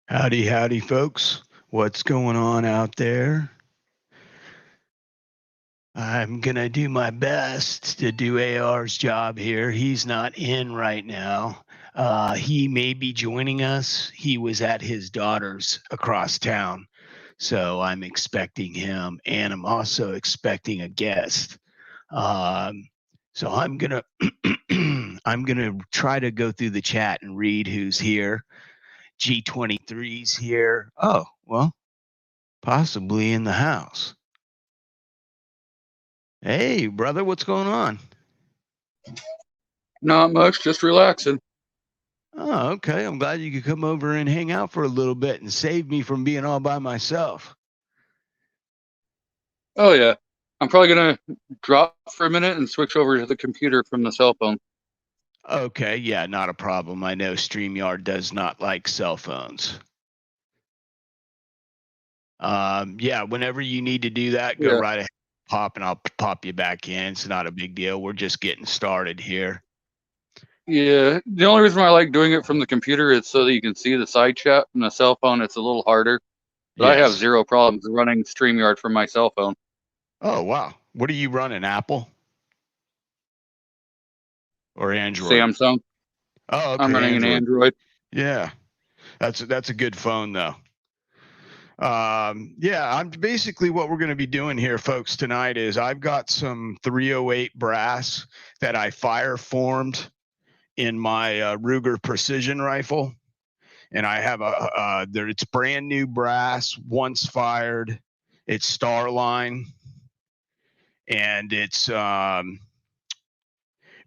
Howdy, howdy, folks. What's going on out there? I'm going to do my best to do AR's job here. He's not in right now. He may be joining us. He was at his daughter's across town. So I'm expecting him, and I'm also expecting a guest. So I'm gonna I'm gonna try to go through the chat and read who's here. G23's here. Oh, well, possibly in the house. Hey, brother, what's going on? Not much, just relaxing. Oh, okay. I'm glad you could come over and hang out for a little bit and save me from being all by myself. Oh yeah, I'm probably gonna drop for a minute and switch over to the computer from the cell phone. Okay, yeah, not a problem. I know StreamYard does not like cell phones. Yeah, whenever you need to do that, go Yeah, right ahead, pop, and I'll pop you back in. It's not a big deal. We're just getting started here. yeah. The only reason why I like doing it from the computer is so that you can see the side chat. From the cell phone, it's a little harder. But I have Yes. zero problems running StreamYard from my cell phone. Oh, wow. What are you running, Apple or Android? Samsung. Oh, I'm okay, running an Android. Android. Yeah, that's a good phone though. Yeah, I'm basically what we're going to be doing here, folks, tonight is I've got some 308 brass that I fire formed in my Ruger precision rifle, and I have it's brand new brass, once fired. It's Starline, and it's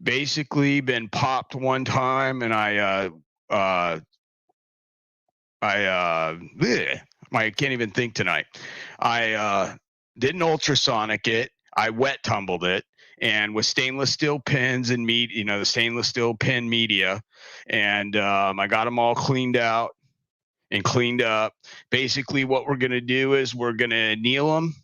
basically been popped one time, and I can't even think tonight. I didn't ultrasonic it. I wet tumbled it, and with stainless steel pins and the stainless steel pin media, and I got them all cleaned out and cleaned up. Basically, what we're gonna do is we're gonna anneal them,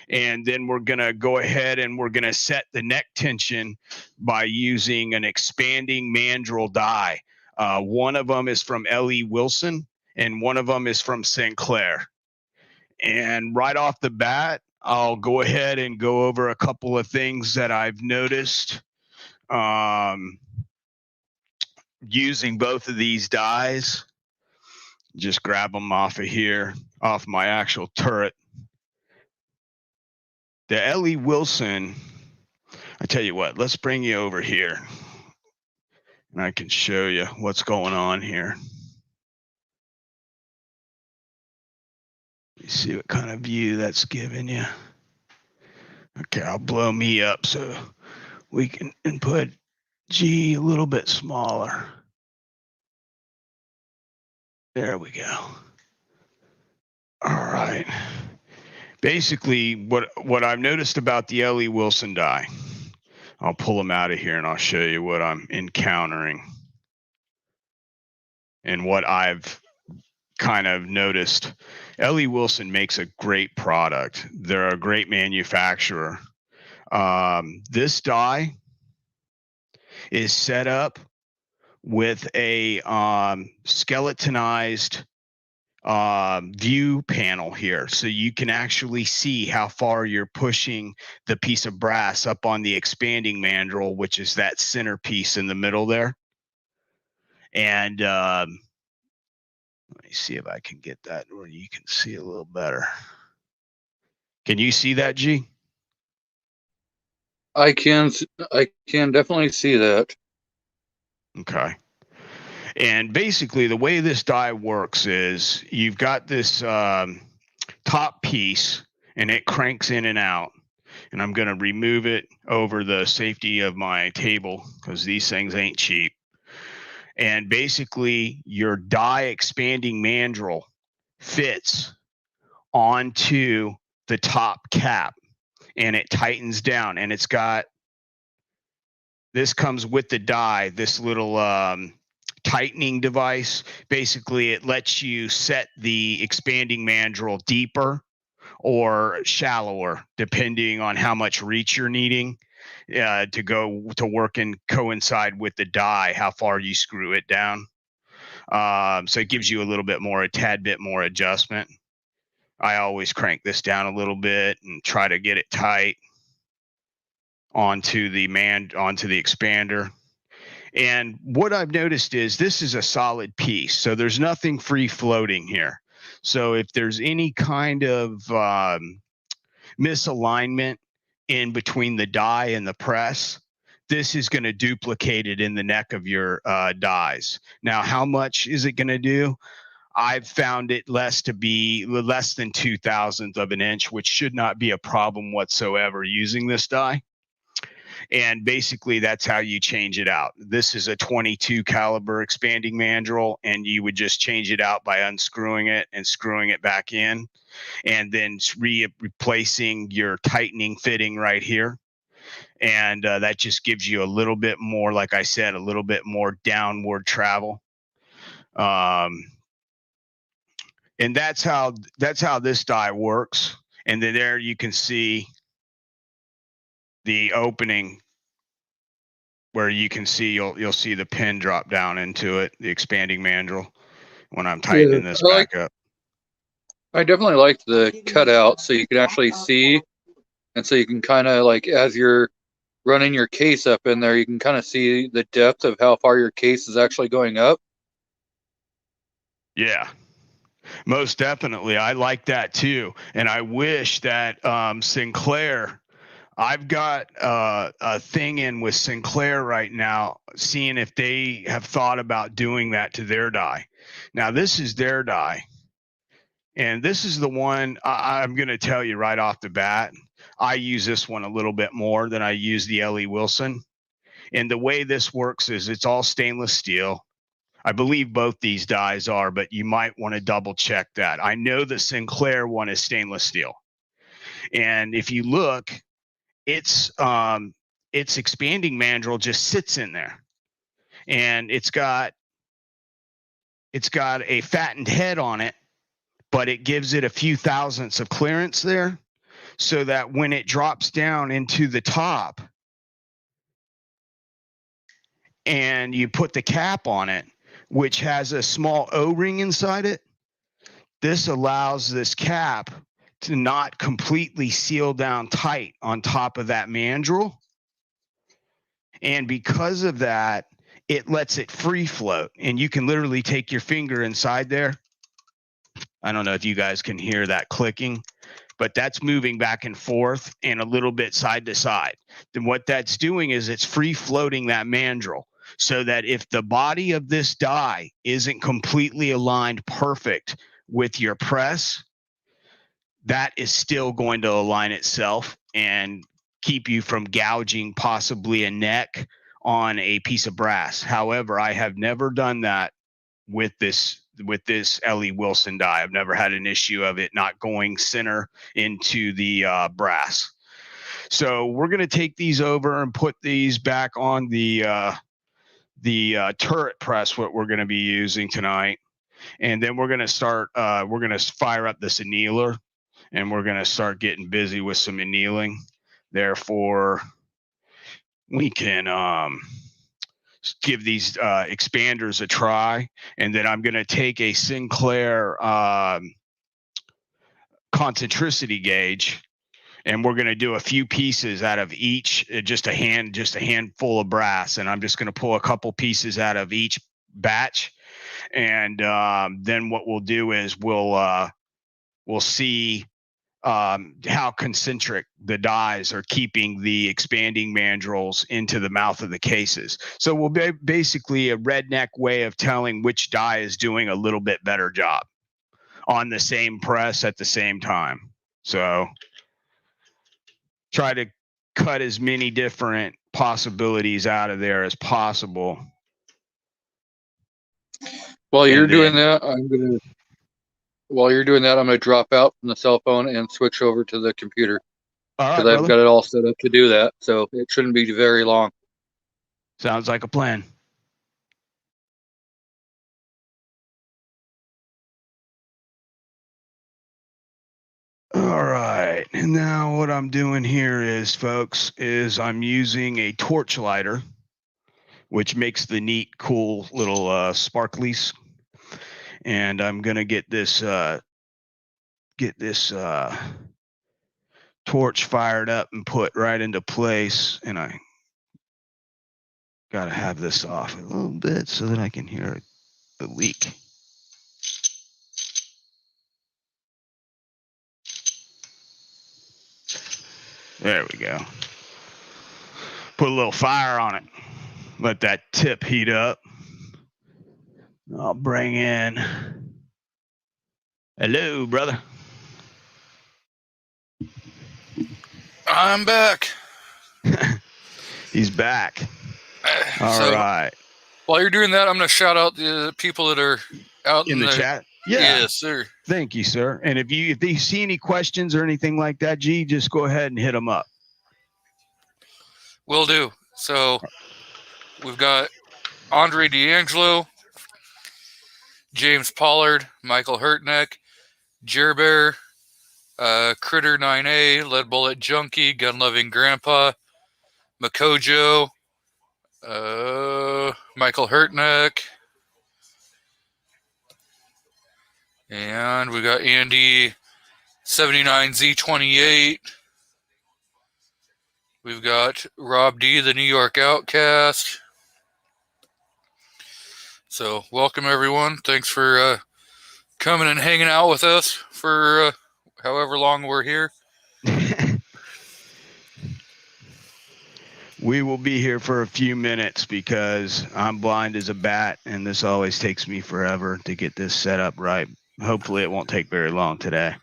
and then we're gonna go ahead and we're gonna set the neck tension by using an expanding mandrel die. One of them is from L.E. Wilson, and one of them is from Sinclair. And right off the bat, I'll go ahead and go over a couple of things that I've noticed using both of these dies. Just grab them off of here, off my actual turret. The L.E. Wilson, I tell you what, let's bring you over here and I can show you what's going on here. You see what kind of view that's giving you. Okay, I'll blow me up so we can put G a little bit smaller. There we go. All right. Basically, what I've noticed about the L.E. Wilson die, I'll pull them out of here and I'll show you what I'm encountering and what I've kind of noticed. L.E. Wilson makes a great product. They're a great manufacturer. This die is set up with a skeletonized view panel here. So you can actually see how far you're pushing the piece of brass up on the expanding mandrel, which is that centerpiece in the middle there. And let me see if I can get that where you can see a little better. Can you see that, G? I can definitely see that. Okay. And basically, the way this die works is you've got this top piece, and it cranks in and out. And I'm going to remove it over the safety of my table because these things ain't cheap. And basically, your die expanding mandrel fits onto the top cap, and it tightens down. And it's got this comes with the die, this little tightening device. Basically, it lets you set the expanding mandrel deeper or shallower, depending on how much reach you're needing to go to work and coincide with the die, how far you screw it down. So it gives you a tad bit more adjustment. I always crank this down a little bit and try to get it tight onto the expander. And what I've noticed is this is a solid piece, so there's nothing free floating here. So if there's any kind of misalignment in between the die and the press, this is going to duplicate it in the neck of your dies. Now, how much is it going to do? I've found it less than 0.002 of an inch, which should not be a problem whatsoever using this die. And basically that's how you change it out. This is a 22 caliber expanding mandrel, and you would just change it out by unscrewing it and screwing it back in, and then replacing your tightening fitting right here. And that just gives you a little bit more, like I said, a little bit more downward travel. And that's how this die works. And then there you can see the opening where you can see, you'll see the pin drop down into it, the expanding mandrel, when I'm tightening this back up. I definitely like the cutout, so you can actually see, and so you can kind of like, as you're running your case up in there, you can kind of see the depth of how far your case is actually going up. Yeah, most definitely. I like that too. And I wish that Sinclair, I've got a thing in with Sinclair right now, seeing if they have thought about doing that to their die. Now, this is their die. And this is the one I'm going to tell you right off the bat. I use this one a little bit more than I use the L.E. Wilson. And the way this works is it's all stainless steel. I believe both these dies are, but you might want to double check that. I know the Sinclair one is stainless steel. And if you look, its expanding mandrel just sits in there. And it's got a fattened head on it, but it gives it a few thousandths of clearance there, so that when it drops down into the top and you put the cap on it, which has a small O-ring inside it, this allows this cap to not completely seal down tight on top of that mandrel. And because of that, it lets it free float. And you can literally take your finger inside there. I don't know if you guys can hear that clicking, but that's moving back and forth and a little bit side to side. Then what that's doing is it's free floating that mandrel, so that if the body of this die isn't completely aligned perfect with your press, that is still going to align itself and keep you from gouging possibly a neck on a piece of brass. However, I have never done that with this L.E. Wilson die. I've never had an issue of it not going center into the brass. So we're going to take these over and put these back on the turret press, what we're going to be using tonight. And then we're going to start, we're going to fire up this annealer, and we're going to start getting busy with some annealing. Therefore, we can give these expanders a try. And then I'm going to take a Sinclair concentricity gauge, and we're going to do a few pieces out of each, just a handful of brass. And I'm just going to pull a couple pieces out of each batch. And then what we'll do is we'll see how concentric the dies are keeping the expanding mandrels into the mouth of the cases. So we'll be basically a redneck way of telling which die is doing a little bit better job on the same press at the same time. So try to cut as many different possibilities out of there as possible. While you're doing that, I'm gonna drop out from the cell phone and switch over to the computer, because I've got it all set up to do that. So it shouldn't be very long. Sounds like a plan. All right, and now what I'm doing here is, folks, I'm using a torch lighter, which makes the neat, cool little sparklies and I'm gonna get this torch fired up and put right into place, and I gotta have this off a little bit so that I can hear the leak. There we go. Put a little fire on it. Let that tip heat up. I'll bring in. Hello, brother. I'm back. He's back. All right. While you're doing that, I'm going to shout out the people that are out in the chat. Yeah. Yes, sir. Thank you, sir. And if you see any questions or anything like that, G, just go ahead and hit them up. Will do. So we've got Andre D'Angelo, James Pollard, Michael Hurtneck, Jerbear, Critter 9A, Lead Bullet Junkie, Gun Loving Grandpa, Makojo, Michael Hurtneck, and we got Andy 79Z28. We've got Rob D, the New York Outcast. So welcome everyone. Thanks for coming and hanging out with us for however long we're here. We will be here for a few minutes because I'm blind as a bat, and this always takes me forever to get this set up right. Hopefully it won't take very long today.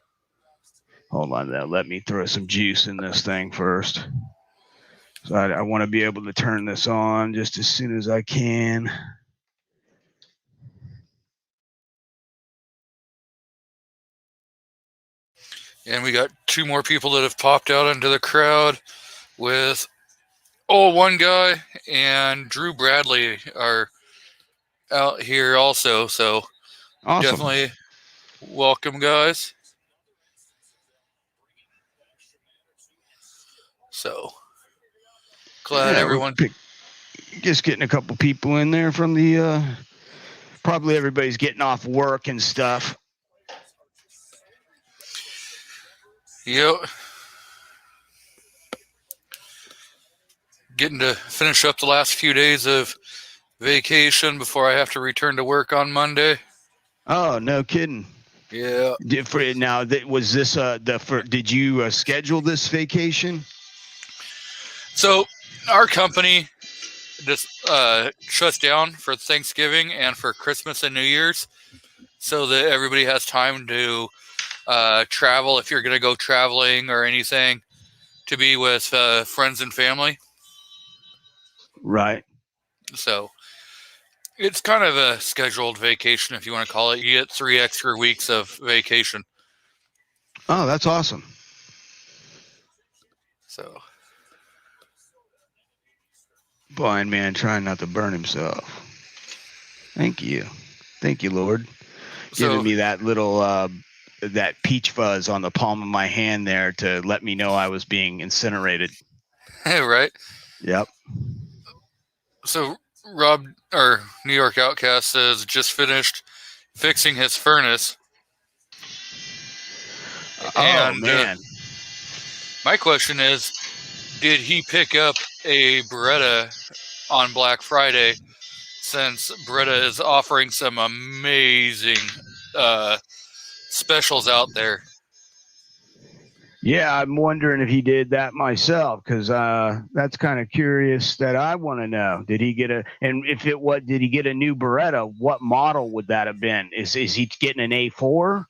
Hold on though. Let me throw some juice in this thing first. So I want to be able to turn this on just as soon as I can. And we got two more people that have popped out into the crowd with one guy and Drew Bradley are out here also. So awesome. Definitely welcome, guys. So glad everyone. Just getting a couple people in there from the probably everybody's getting off work and stuff. Yep. Getting to finish up the last few days of vacation before I have to return to work on Monday. Oh, no kidding. Yeah. Now, was this did you schedule this vacation? So our company just shuts down for Thanksgiving and for Christmas and New Year's so that everybody has time to travel if you're going to go traveling or anything, to be with friends and family. Right. So it's kind of a scheduled vacation, if you want to call it. You get 3 extra weeks of vacation. Oh, that's awesome. So blind man trying not to burn himself. Thank you. Thank you, Lord. Giving me that little that peach fuzz on the palm of my hand there to let me know I was being incinerated. Right. Yep. So Rob, or New York Outcast, says just finished fixing his furnace. Oh, man. My question is, did he pick up a Beretta on Black Friday, since Beretta is offering some amazing specials out there? Yeah, I'm wondering if he did that myself, because that's kind of curious that I want to know. Did he get did he get a new Beretta? What model would that have been? Is he getting an A4?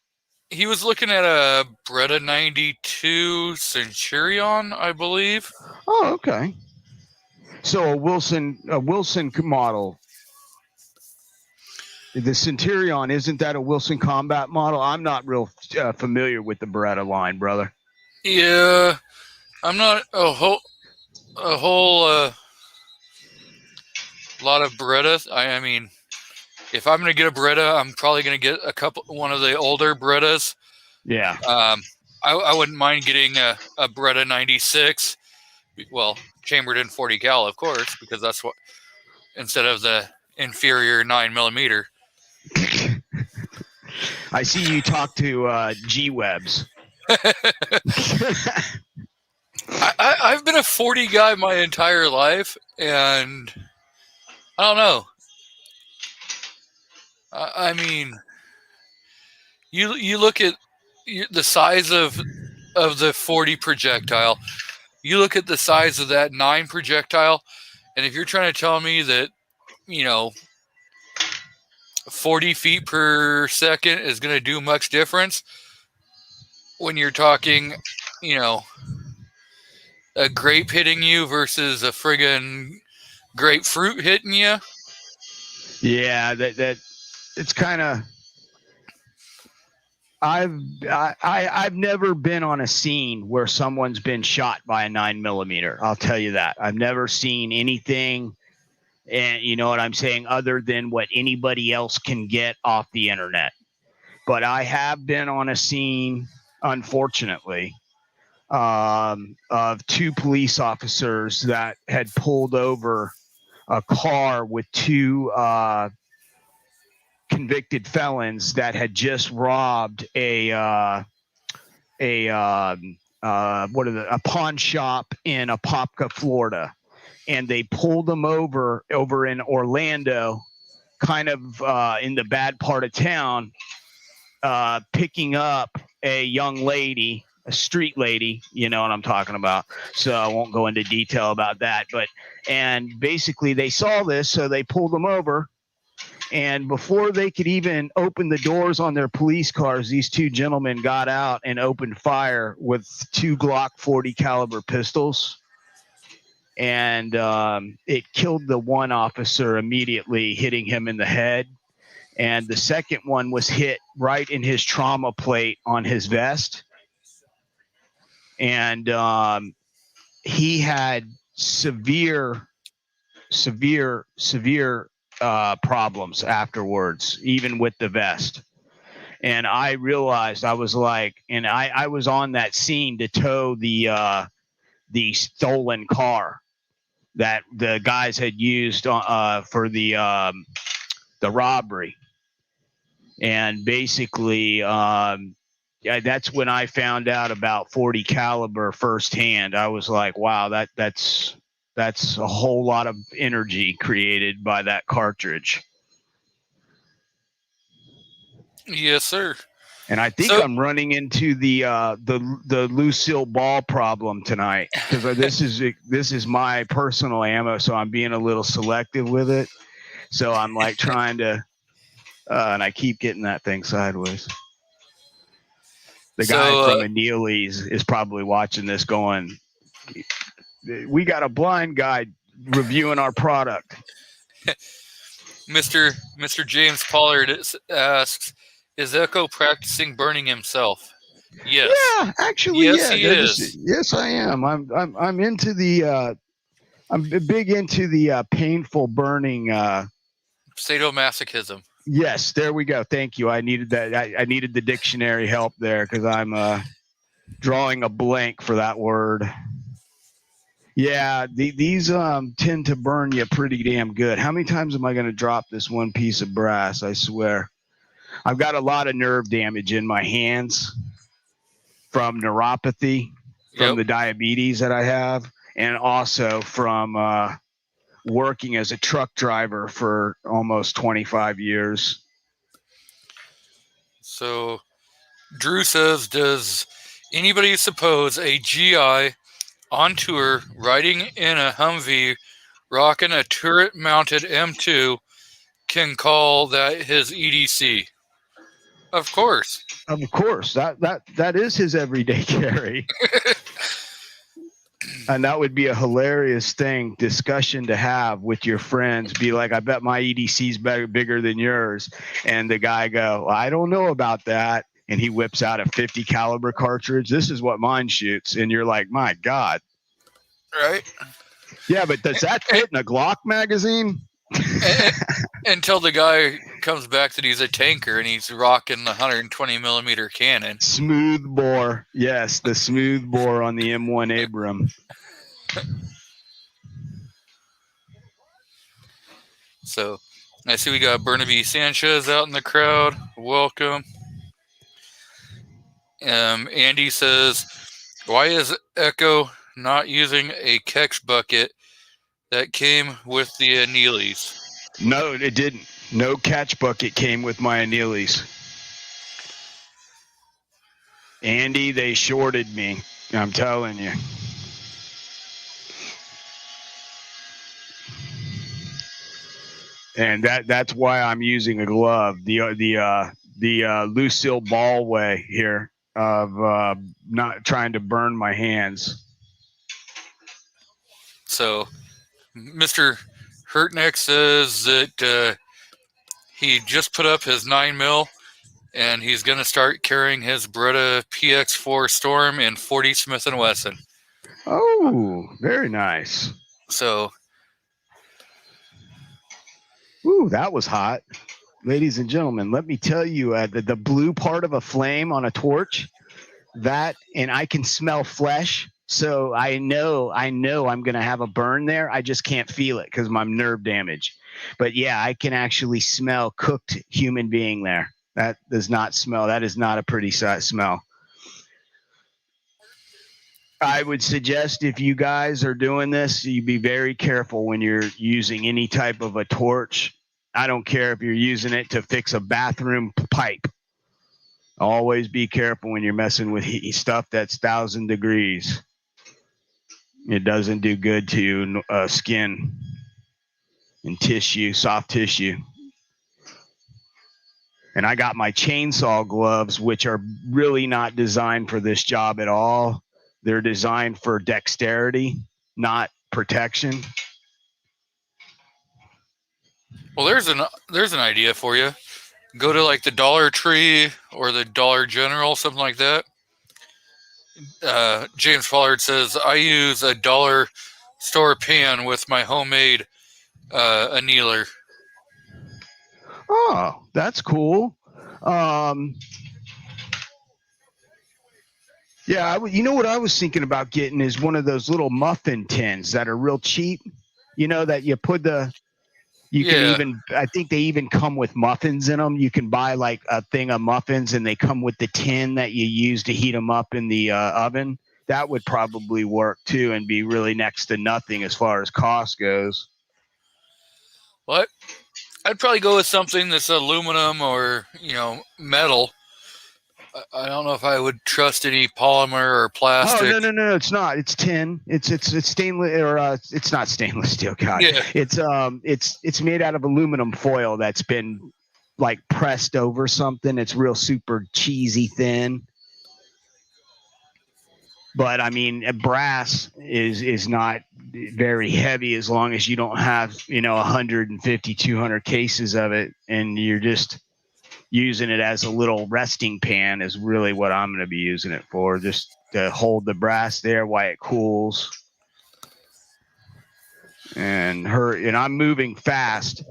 He was looking at a Beretta 92 Centurion, I believe. Oh, okay. So a Wilson model. The Centurion, isn't that a Wilson Combat model? I'm not real familiar with the Beretta line, brother. Yeah, I'm not a whole lot of Berettas. I mean, if I'm going to get a Beretta, I'm probably going to get one of the older Berettas. Yeah. I wouldn't mind getting a Beretta 96. Well, chambered in 40 cal, of course, because that's what, instead of the inferior 9mm. I see you talk to G-Webs. I've been a 40 guy my entire life, and I don't know. I mean, you look at the size of the 40 projectile. You look at the size of that 9 projectile, and if you're trying to tell me that, 40 feet per second is going to do much difference when you're talking, a grape hitting you versus a friggin' grapefruit hitting you. Yeah, that it's kind of. I've never been on a scene where someone's been shot by a 9mm. I'll tell you that. I've never seen anything, and you know what I'm saying, other than what anybody else can get off the internet. But I have been on a scene, unfortunately, of 2 police officers that had pulled over a car with 2 convicted felons that had just robbed a pawn shop in Apopka, Florida, and they pulled them over in Orlando, kind of in the bad part of town, picking up a young lady, a street lady, you know what I'm talking about. So I won't go into detail about that, and basically they saw this, so they pulled them over. And before they could even open the doors on their police cars, these 2 gentlemen got out and opened fire with 2 Glock 40 caliber pistols. And it killed the one officer immediately, hitting him in the head. And the second one was hit right in his trauma plate on his vest. And he had severe problems afterwards, even with the vest. And I realized, I was like, and I was on that scene to tow the stolen car that the guys had used for the robbery. And basically, yeah, that's when I found out about 40 caliber firsthand. I was like, wow, that's a whole lot of energy created by that cartridge. Yes, sir. And I think I'm running into the Lucille ball problem tonight, because this is my personal ammo, so I'm being a little selective with it. So I'm like trying to, and I keep getting that thing sideways. The guy from Annealeez is probably watching this, going, "We got a blind guy reviewing our product." Mr. James Pollard asks, "Is Echo practicing burning himself?" Yes. Yeah, actually, yes, yeah. he is. Yes, I am. I'm into the. I'm big into the painful burning. Sadomasochism. Yes, there we go. Thank you. I needed that. I needed the dictionary help there, because I'm drawing a blank for that word. Yeah, these tend to burn you pretty damn good. How many times am I going to drop this one piece of brass? I swear. I've got a lot of nerve damage in my hands from neuropathy, from the diabetes that I have, and also from working as a truck driver for almost 25 years. So, Drew says, does anybody suppose a GI on tour riding in a Humvee rocking a turret-mounted M2 can call that his EDC? Of course. Of course. That is his everyday carry. And that would be a hilarious discussion to have with your friends. Be like, I bet my EDC's bigger than yours. And the guy go, I don't know about that. And he whips out a 50 caliber cartridge. This is what mine shoots. And you're like, my God. Right? Yeah, but does that fit in a Glock magazine? Until the guy comes back that he's a tanker and he's rocking the 120 millimeter cannon. Smooth bore. Yes, the smooth bore on the M1 Abram. So, I see we got Burnaby Sanchez out in the crowd. Welcome. Andy says, why is Echo not using a catch bucket that came with the Annealeez? No, it didn't. No catch bucket came with my Annealis. Andy, they shorted me. I'm telling you. And that's why I'm using a glove. The Lucille Ball way here of not trying to burn my hands. So, Mr. Hurtneck says that he just put up his 9mm and he's going to start carrying his Beretta PX4 Storm in 40 Smith & Wesson. Oh, very nice. So, ooh, that was hot. Ladies and gentlemen, let me tell you, the blue part of a flame on a torch, that, and I can smell flesh. So I know I'm going to have a burn there. I just can't feel it because my nerve damage. But yeah, I can actually smell cooked human being there. That does not smell. That is not a pretty smell. I would suggest if you guys are doing this, you be very careful when you're using any type of a torch. I don't care if you're using it to fix a bathroom pipe. Always be careful when you're messing with stuff that's 1,000 degrees. It doesn't do good to skin and tissue, soft tissue. And I got my chainsaw gloves, which are really not designed for this job at all. They're designed for dexterity, not protection. well, there's an idea for you. Go to like the Dollar Tree or the Dollar General, something like that. James Pollard says, I use a dollar store pan with my homemade annealer. Oh, that's cool. Yeah, you know what I was thinking about getting is one of those little muffin tins that are real cheap. You know, that you put you can even, I think they even come with muffins in them. You can buy like a thing of muffins and they come with the tin that you use to heat them up in the oven. That would probably work too and be really next to nothing as far as cost goes. What? I'd probably go with something that's aluminum or, metal. I don't know if I would trust any polymer or plastic. Oh, no, it's not. It's tin. It's stainless, or it's not stainless steel. God, yeah. It's made out of aluminum foil that's been like pressed over something. It's real super cheesy thin. But I mean, brass is not very heavy as long as you don't have 150, 200 cases of it, and you're just using it as a little resting pan is really what I'm going to be using it for, just to hold the brass there while it cools. And I'm moving fast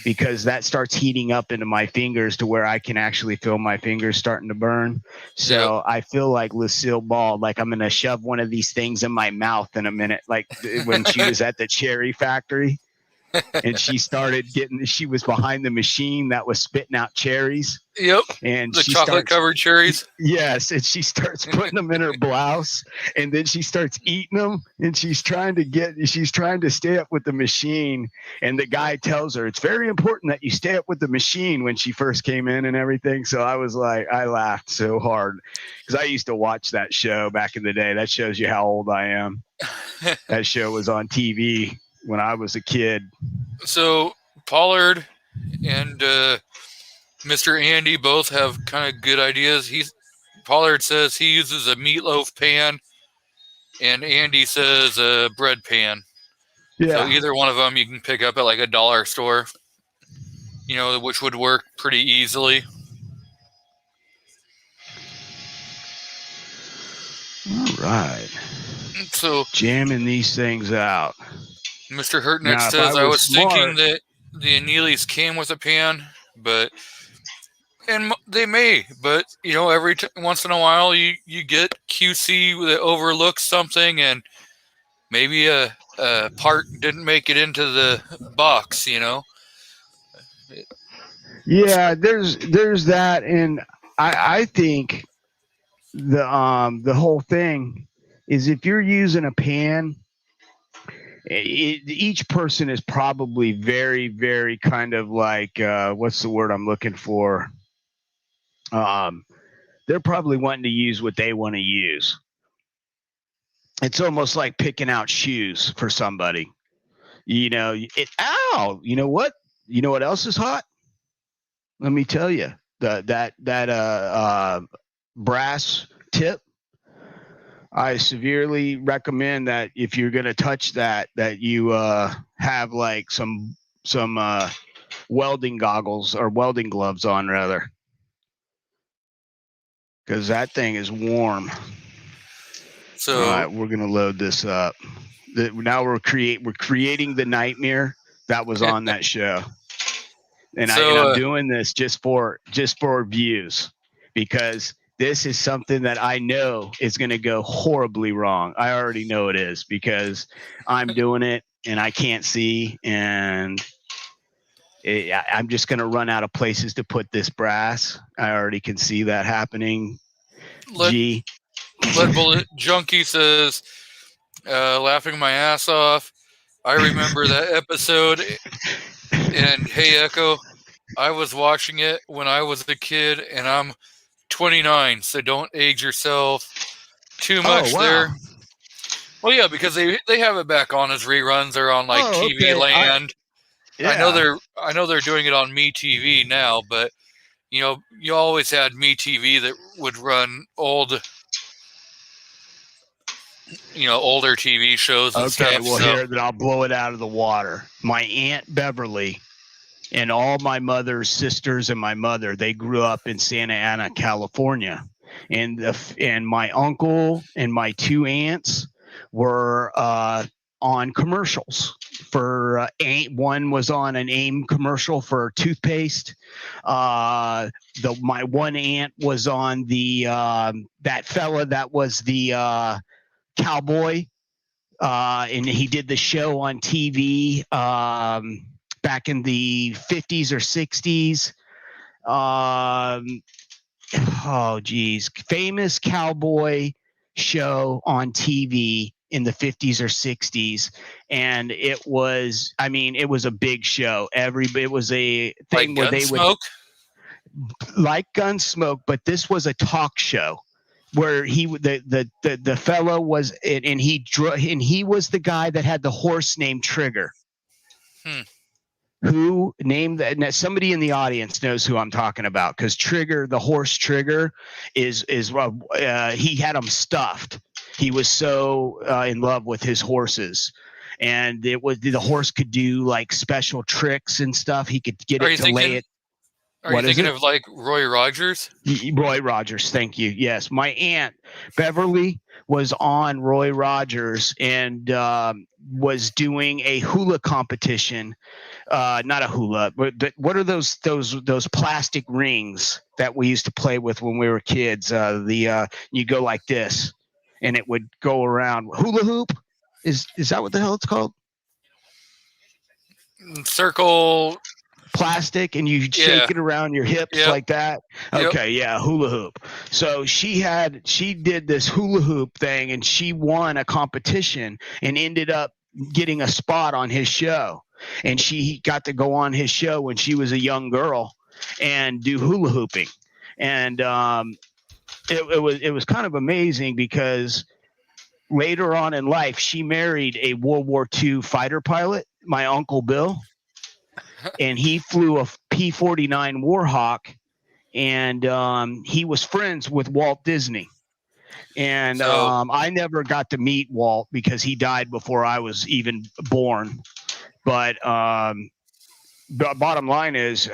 because that starts heating up into my fingers to where I can actually feel my fingers starting to burn. So yep. I feel like Lucille Ball, like I'm going to shove one of these things in my mouth in a minute, like when she was at the cherry factory. And she was behind the machine that was spitting out cherries. Yep. And the chocolate-covered cherries. Yes. And she starts putting them in her blouse, and then she starts eating them. And she's trying to stay up with the machine. And the guy tells her it's very important that you stay up with the machine when she first came in and everything. So I was like, I laughed so hard because I used to watch that show back in the day. That shows you how old I am. That show was on TV when I was a kid. So Pollard and Mr. Andy both have kind of good ideas. Pollard says he uses a meatloaf pan, and Andy says a bread pan. Yeah. So either one of them you can pick up at like a dollar store, which would work pretty easily. All right. So jamming these things out. Mr. Hurtnett says, I was thinking that the Annealeez came with a pan, and they may, but every once in a while you get QC that overlooks something, and maybe a part didn't make it into the box, Yeah, there's that, and I think the whole thing is if you're using a pan, each person is probably very, very kind of like what's the word I'm looking for? Um, they're probably wanting to use what they want to use. It's almost like picking out shoes for somebody. You know, ow, you know what? You know what else is hot? Let me tell you. That brass tip. I severely recommend that if you're going to touch that you have like some welding goggles or welding gloves on rather, because that thing is warm. So All right, we're gonna load this up. Now we're creating the nightmare that was on that show, and I'm doing this just for views, because this is something that I know is going to go horribly wrong. I already know it is because I'm doing it and I can't see, and I'm just going to run out of places to put this brass. I already can see that happening. Lead Bullet Junkie says, laughing my ass off. I remember that episode. And hey, Echo, I was watching it when I was a kid, and I'm 29, so don't age yourself too much there. Well, yeah, because they have it back on as reruns. They're on like TV Land. I know they're doing it on MeTV now, but you know, you always had MeTV that would run older TV shows and stuff. Okay, well, here, then I'll blow it out of the water. My Aunt Beverly and all my mother's sisters and my mother, they grew up in Santa Ana, California. And my uncle and my two aunts were on commercials for one was on an AIM commercial for toothpaste. My one aunt was on the that fella that was the cowboy, and he did the show on TV back in the 50s or 60s. Oh, geez. Famous cowboy show on TV in the 50s or 60s. And it was a big show. It was a thing like where they would like Gunsmoke, but this was a talk show where the fellow was, and he was the guy that had the horse named Trigger. Who named that? Now, somebody in the audience knows who I'm talking about, because Trigger, the horse Trigger, is he had him stuffed. He was so in love with his horses, and the horse could do like special tricks and stuff. He could get it to lay it. Are you thinking of like Roy Rogers? Roy Rogers, thank you. Yes, my aunt Beverly was on Roy Rogers and was doing a hula competition. Not a hula, but what are those plastic rings that we used to play with when we were kids? You go like this, and it would go around. Hula hoop, is that what the hell it's called? Circle. Plastic, and you shake it around your hips like that. Okay, hula hoop. So she did this hula hoop thing, and she won a competition and ended up getting a spot on his show. And she got to go on his show when she was a young girl and do hula hooping. And it was kind of amazing, because later on in life she married a World War II fighter pilot, my Uncle Bill. And he flew a P-49 Warhawk, and he was friends with Walt Disney. And I never got to meet Walt because he died before I was even born. But the bottom line is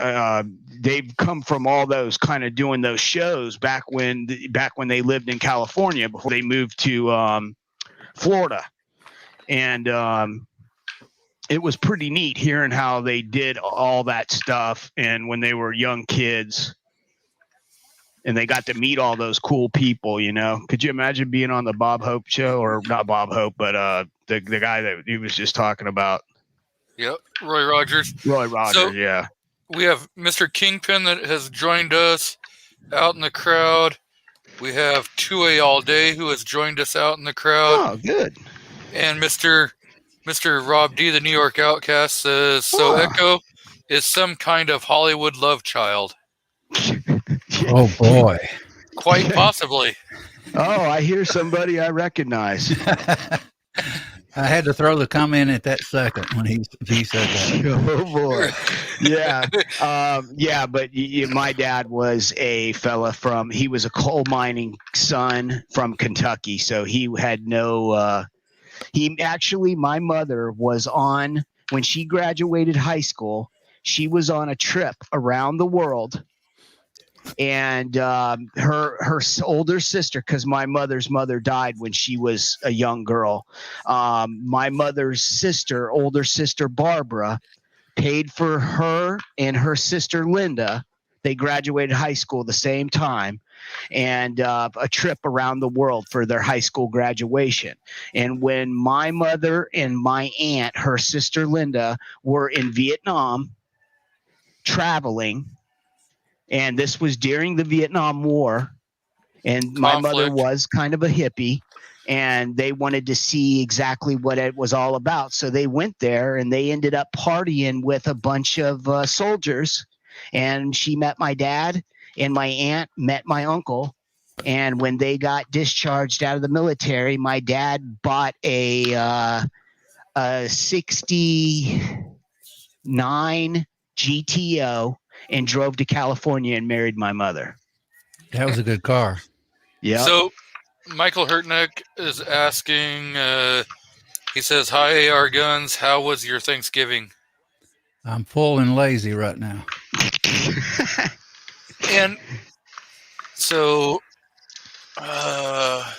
they've come from all those kind of doing those shows back when they lived in California before they moved to Florida. And it was pretty neat hearing how they did all that stuff, and when they were young kids, and they got to meet all those cool people. Could you imagine being on the Bob Hope show, or not Bob Hope, but the guy that he was just talking about? Yep, Roy Rogers. Yeah. We have Mr. Kingpin that has joined us out in the crowd. We have 2A All Day, who has joined us out in the crowd. Oh, good. And Mr. Rob D, the New York Outcast, says, so Echo is some kind of Hollywood love child. Oh, boy. Quite possibly. Oh, I hear somebody I recognize. I had to throw the comment at that second when he said that. Oh boy, yeah, yeah. But my dad was a fella he was a coal mining son from Kentucky, so he had no. My mother was on when she graduated high school. She was on a trip around the world. And her older sister, because my mother's mother died when she was a young girl. My mother's older sister Barbara, paid for her and her sister Linda. They graduated high school the same time, and a trip around the world for their high school graduation. And when my mother and my aunt, her sister Linda, were in Vietnam traveling. And this was during the Vietnam War. And my mother was kind of a hippie. And they wanted to see exactly what it was all about. So they went there and they ended up partying with a bunch of soldiers. And she met my dad, and my aunt met my uncle. And when they got discharged out of the military, my dad bought a 69 GTO and drove to California and married my mother. That was a good car. Yeah. So Michael Hurtnick is asking, he says, hi, AR Guns. How was your Thanksgiving? I'm full and lazy right now. And so I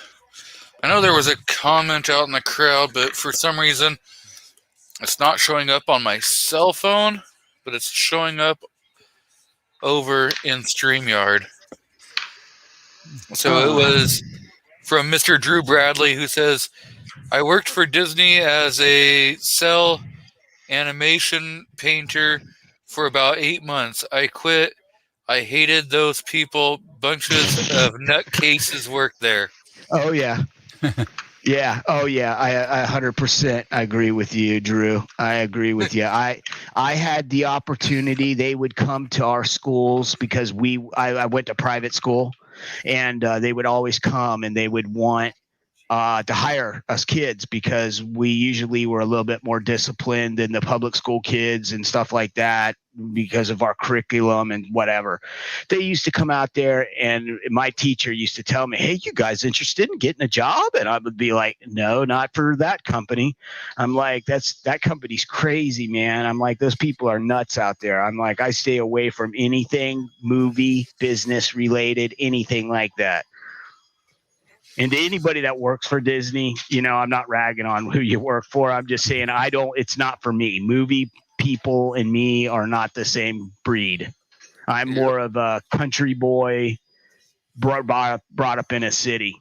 know there was a comment out in the crowd, but for some reason it's not showing up on my cell phone, but it's showing up over in StreamYard. So it was from Mr. Drew Bradley, who says, I worked for Disney as a cell animation painter for about 8 months. I quit. I hated those people. Bunches of nutcases worked there. Oh, yeah. Yeah. Oh, yeah. I 100% agree with you, Drew. I agree with you. I had the opportunity. They would come to our schools because I went to private school, and they would always come and they would want to hire us kids because we usually were a little bit more disciplined than the public school kids and stuff like that because of our curriculum and whatever. They used to come out there, and my teacher used to tell me, hey, you guys interested in getting a job? And I would be like, no, not for that company. I'm like, that company's crazy, man. I'm like, those people are nuts out there. I'm like, I stay away from anything movie, business related, anything like that. And to anybody that works for Disney, I'm not ragging on who you work for. I'm just saying it's not for me. Movie people and me are not the same breed. I'm more of a country boy brought up in a city.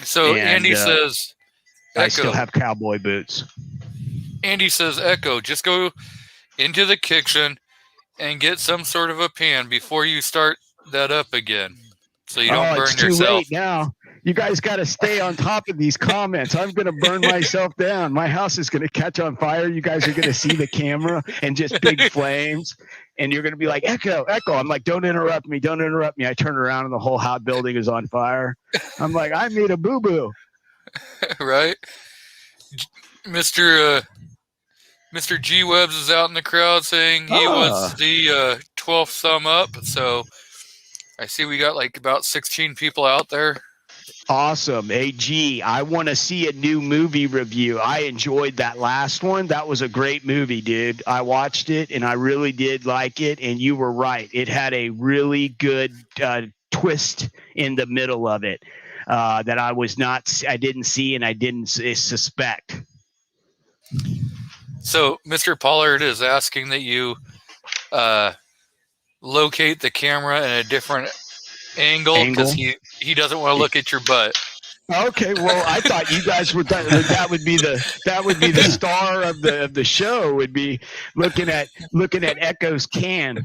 So Andy says, Echo. I still have cowboy boots. Andy says, Echo, just go into the kitchen and get some sort of a pan before you start that up again. So you don't burn it's yourself. Too late now. You guys got to stay on top of these comments. I'm going to burn myself down. My house is going to catch on fire. You guys are going to see the camera and just big flames. And you're going to be like, Echo, Echo. I'm like, don't interrupt me. Don't interrupt me. I turn around and the whole hot building is on fire. I'm like, I made a boo-boo. Right? Mr. G Webbs is out in the crowd saying he was the 12th thumb up. So I see we got like about 16 people out there. Awesome. Hey, G, I want to see a new movie review. I enjoyed that last one. That was a great movie, dude. I watched it, and I really did like it, and you were right. It had a really good twist in the middle of it that I didn't see and I didn't suspect. So Mr. Pollard is asking that you locate the camera in a different angle because he doesn't want to look at your butt. Okay, well, I thought you guys would that would be the star of the show would be looking at Echo's can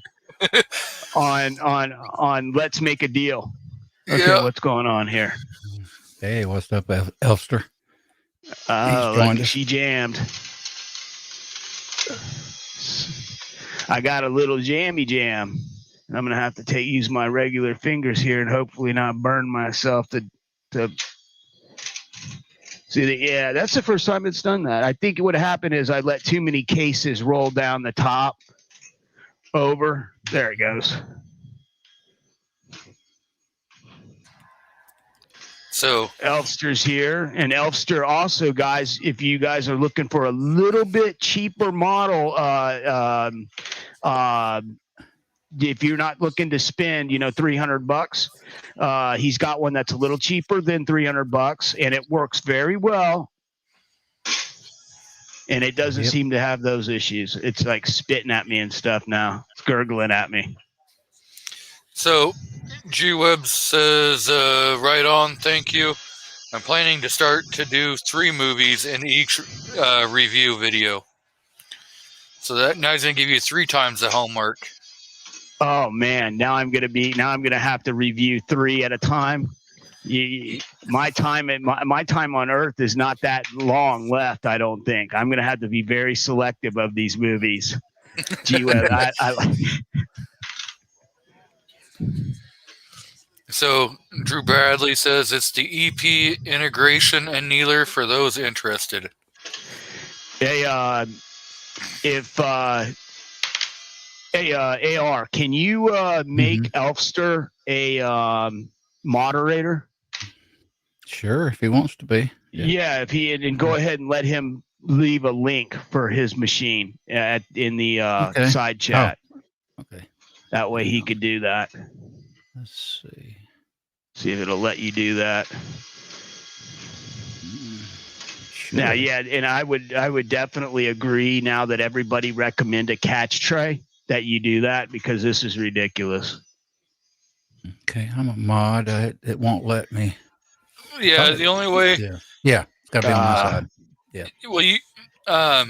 on Let's Make a Deal. Okay, Yeah. what's going on here? Hey, what's up, Elster? Oh, joined look, us. she jammed. I got a little jammy jam. I'm gonna have to use my regular fingers here and hopefully not burn myself to see that. Yeah, that's the first time it's done that. I think what happened is I let too many cases roll down the top over. There it goes. So Elfster's here, and Elfster also, guys, if you guys are looking for a little bit cheaper model, if you're not looking to spend, $300, he's got one that's a little cheaper than $300, and it works very well. And it doesn't seem to have those issues. It's like spitting at me and stuff now. It's gurgling at me. So G-Web says, right on, thank you. I'm planning to start to do 3 movies in each review video. So that now he's going to give you 3 times the homework. Oh man, now I'm gonna have to review 3 at a time. My time on Earth is not that long left. I don't think I'm gonna have to be very selective of these movies. Gee, So Drew Bradley says it's the EP integration annealer for those interested. Hey, AR, can you make Elfster a moderator? Sure, if he wants to be. Yeah, if he and go ahead and let him leave a link for his machine in the side chat. Oh. Okay. That way he could do that. Let's see. See if it'll let you do that. Sure. Now, yeah, and I would definitely agree now that everybody recommend a catch tray that you do that because this is ridiculous. Okay, I'm a mod. It won't let me. Yeah, the only way. Yeah, it's got to be on my side. Yeah. Well, you, AR,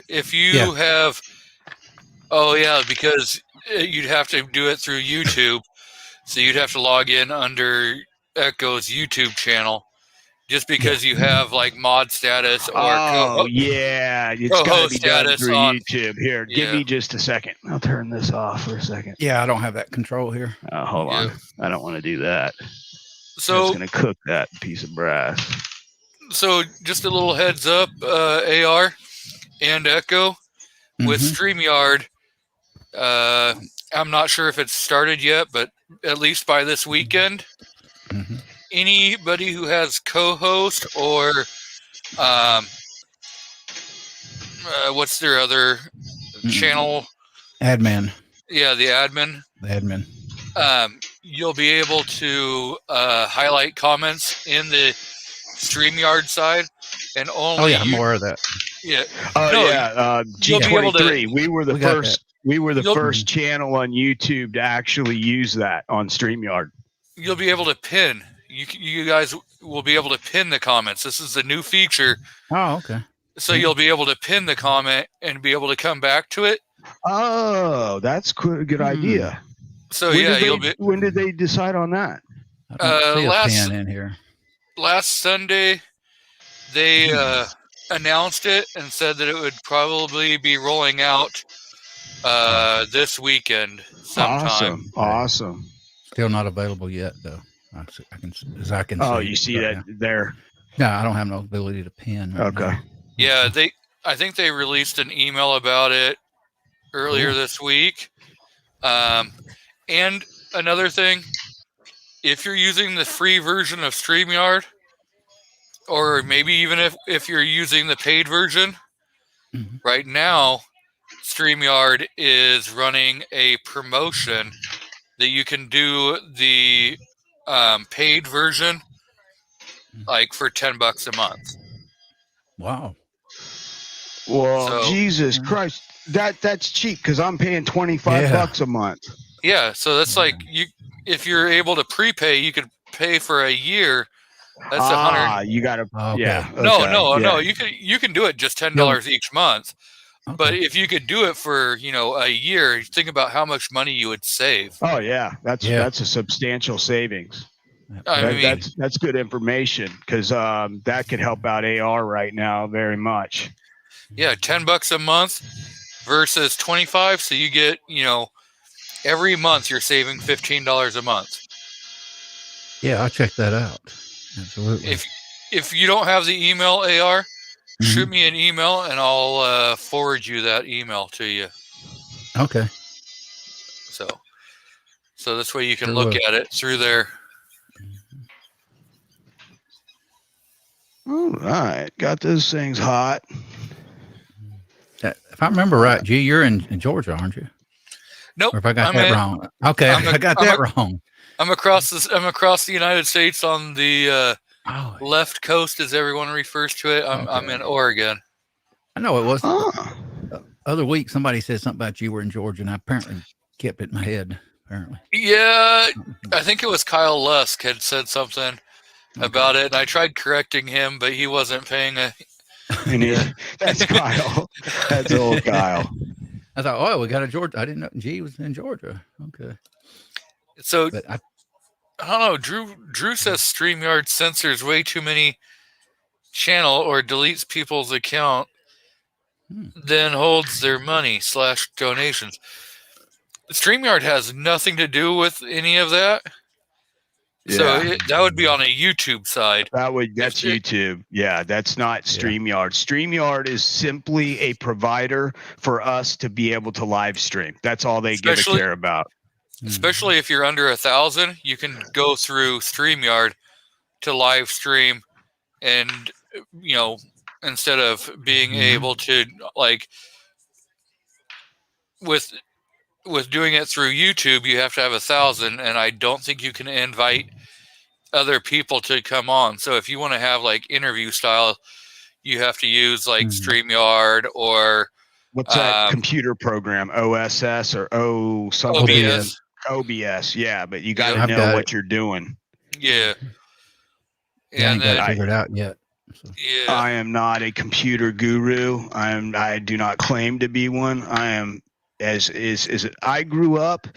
if you have, because you'd have to do it through YouTube, so you'd have to log in under Echo's YouTube channel, just because you have like mod status or it's got to be done through on YouTube. Here, give me just a second. I'll turn this off for a second. Yeah, I don't have that control here. Hold on, I don't want to do that. So it's going to cook that piece of brass. So just a little heads up, AR and Echo with StreamYard. I'm not sure if it's started yet, but at least by this weekend, anybody who has co-host or what's their other channel? Admin. Yeah, the admin. The admin. You'll be able to highlight comments in the StreamYard side, and only. I'm aware of that. Yeah. G23. We were the first. We were the first channel on YouTube to actually use that on StreamYard. You'll be able to pin. You guys will be able to pin the comments. This is a new feature. Oh, okay. So you'll be able to pin the comment and be able to come back to it. Oh, that's a good idea. So when did they decide on that? I don't see a pin in here. Last Sunday, they announced it and said that it would probably be rolling out this weekend sometime. Awesome. Still not available yet, though. I can. Oh, you see that there? No, I don't have no ability to pin. Right now. Yeah, I think they released an email about it earlier this week. And another thing, if you're using the free version of StreamYard, or maybe even if you're using the paid version, right now, StreamYard is running a promotion that you can do the paid version like for $10 a month. Wow. Well, Jesus Christ, that's cheap because I'm paying $25 a month. Yeah, so that's like if you're able to prepay, you could pay for a year. That's $100. You got to. No. You can do it just $10 each month. Okay. But if you could do it for, a year, think about how much money you would save. Oh yeah, that's a substantial savings. That's good information because that could help out AR right now very much. Yeah, $10 a month versus 25. So you get, every month you're saving $15 a month. Yeah, I'll check that out. Absolutely. If you don't have the email AR, shoot me an email and I'll forward you that email to you. Okay. So this way you can look at it through there. All right, got those things hot. If I remember right, G, you're in Georgia, aren't you? Nope. Or if I got that wrong. Okay, I got that wrong. I'm across the United States on the left coast, as everyone refers to it. I'm in Oregon. I know it was. Other week, somebody said something about you were in Georgia, and I apparently kept it in my head. Apparently. Yeah, I think it was Kyle Lusk had said something about it, and I tried correcting him, but he wasn't paying That's Kyle. That's old Kyle. I thought, we got a Georgia. I didn't know G was in Georgia. Okay. So I don't know. Drew says StreamYard censors way too many channel or deletes people's account, then holds their money / donations. StreamYard has nothing to do with any of that. Yeah. So that would be on a YouTube side. That's YouTube. Yeah, that's not StreamYard. StreamYard is simply a provider for us to be able to live stream. That's all they give a care about. Especially if you're under 1,000, you can go through StreamYard to live stream, and instead of being able to with doing it through YouTube, you have to have 1,000, and I don't think you can invite other people to come on. So if you want to have interview style, you have to use StreamYard or what's that computer program? OSS or something? OBS. OBS, yeah, but you got to know what you're doing. Yeah. I ain't got it figured out yet. So. Yeah. I am not a computer guru. I do not claim to be one. I am I grew up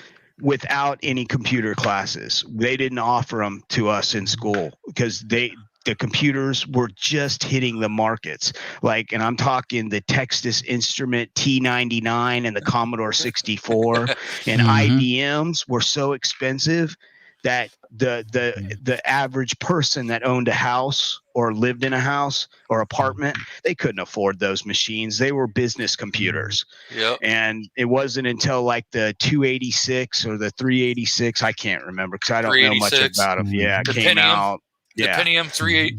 without any computer classes. They didn't offer them to us in school because the computers were just hitting the markets. And I'm talking the Texas Instrument T99 and the Commodore 64 and IBMs were so expensive that the average person that owned a house or lived in a house or apartment, they couldn't afford those machines. They were business computers. Yep. And it wasn't until the 286 or the 386, I can't remember because I don't know much about them. Yeah, it came out. Yeah. The Pentium 38.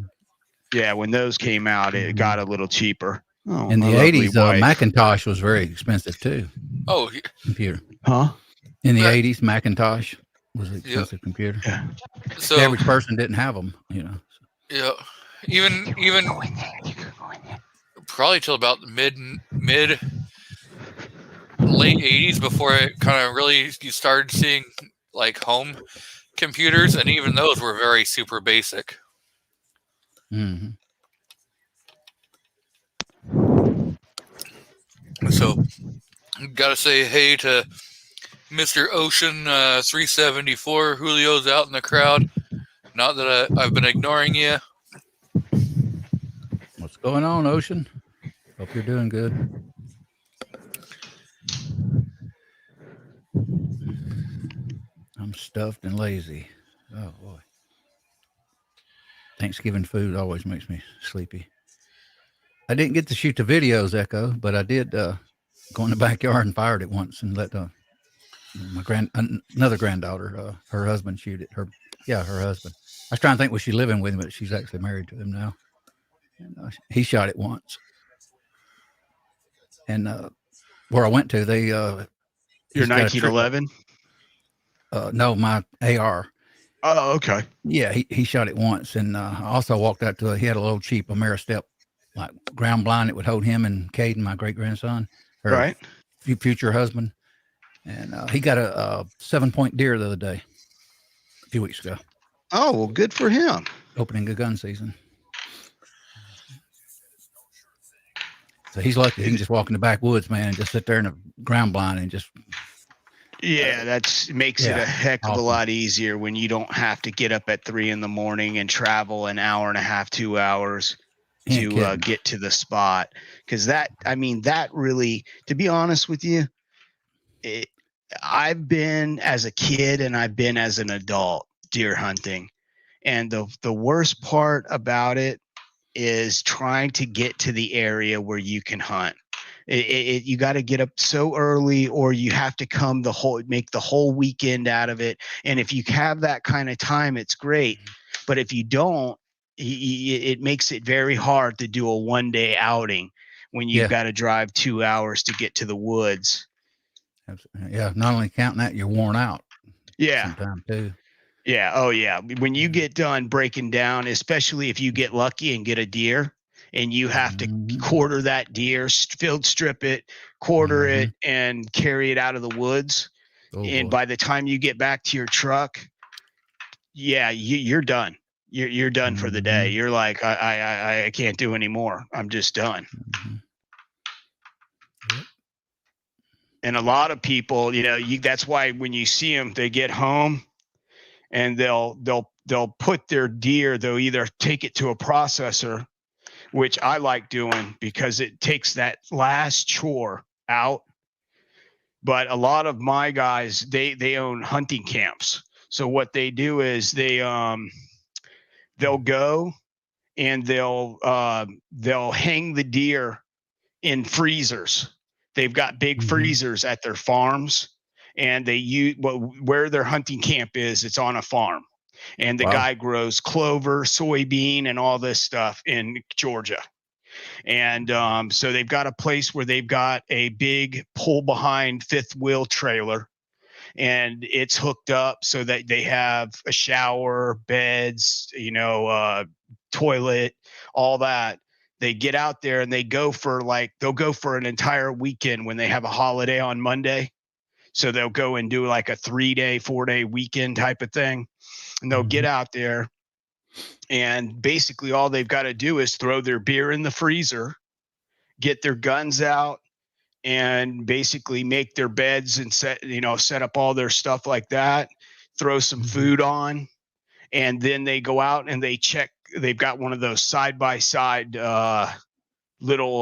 Yeah, when those came out, it got a little cheaper. Oh, in the 80s, Macintosh was very expensive too. Oh, computer. Huh? In the 80s, Macintosh was an expensive computer. Yeah. So the average person didn't have them, Yeah. Even probably till about mid late 80s before it kind of really you started seeing home computers, and even those were very super basic. So gotta say hey to Mr. Ocean 374. Julio's out in the crowd. Not that I've been ignoring you. What's going on, Ocean? Hope you're doing good. I'm stuffed and lazy. Oh, boy. Thanksgiving food always makes me sleepy. I didn't get to shoot the videos, Echo, but I did go in the backyard and fired it once and let another granddaughter, her husband shoot it. Her husband. I was trying to think, was she living with him, but she's actually married to him now. And, he shot it once. And where I went to, they your 1911? No, my AR. Oh, okay. Yeah, he shot it once, and I also walked out to he had a little cheap Ameristep ground blind that would hold him and Caden, my great grandson, her future husband, and he got a 7-point deer the other day, a few weeks ago. Oh, well, good for him. Opening the gun season. So he's lucky. He can just walk in the backwoods, man, and just sit there in a ground blind and just. Yeah, that makes it a heck of a lot easier when you don't have to get up at 3 a.m. and travel an hour and a half, 2 hours to get to the spot. Because that really, to be honest with you, I've been as a kid and I've been as an adult deer hunting. And the worst part about it is trying to get to the area where you can hunt. You got to get up so early, or you have to make the whole weekend out of it. And if you have that kind of time, it's great. But if you don't, it makes it very hard to do a 1-day outing when you've got to drive 2 hours to get to the woods. Yeah. Not only counting that, you're worn out. Yeah. Sometime too. Yeah. Oh yeah. When you get done breaking down, especially if you get lucky and get a deer, and you have to quarter that deer, field strip it, quarter it, and carry it out of the woods. And by the time you get back to your truck, you're done. You're done for the day. You're like, I can't do anymore. I'm just done. And a lot of people, that's why when you see them, they get home and they'll put their deer. They'll either take it to a processor, which I like doing because it takes that last chore out. But a lot of my guys, they own hunting camps. So what they do is they'll go and they'll hang the deer in freezers. They've got big freezers at their farms, and they use where their hunting camp is. It's on a farm. And the guy grows clover, soybean, and all this stuff in Georgia. And so they've got a place where they've got a big pull behind fifth wheel trailer, and it's hooked up so that they have a shower, beds, toilet, all that. They get out there and they'll go for an entire weekend when they have a holiday on Monday. So they'll go and do like a 3-day, 4-day weekend type of thing. And they'll get out there, and basically all they've got to do is throw their beer in the freezer, get their guns out, and basically make their beds and set up all their stuff like that, throw some food on, and then they go out and they check. They've got one of those side-by-side little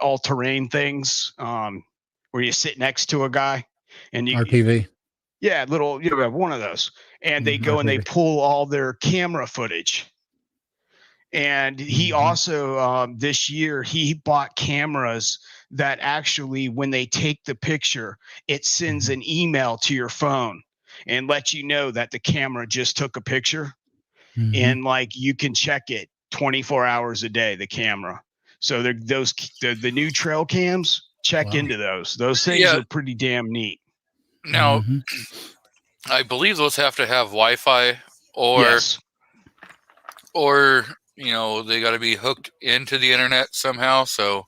all-terrain things where you sit next to a guy and you RTV. Yeah, one of those. And they go and they pull all their camera footage. And he also, this year, he bought cameras that actually, when they take the picture, it sends an email to your phone and lets you know that the camera just took a picture. And you can check it 24 hours a day, the camera. So the new trail cams, check into those. Those things are pretty damn neat. Now, I believe those have to have Wi-Fi or they got to be hooked into the internet somehow. So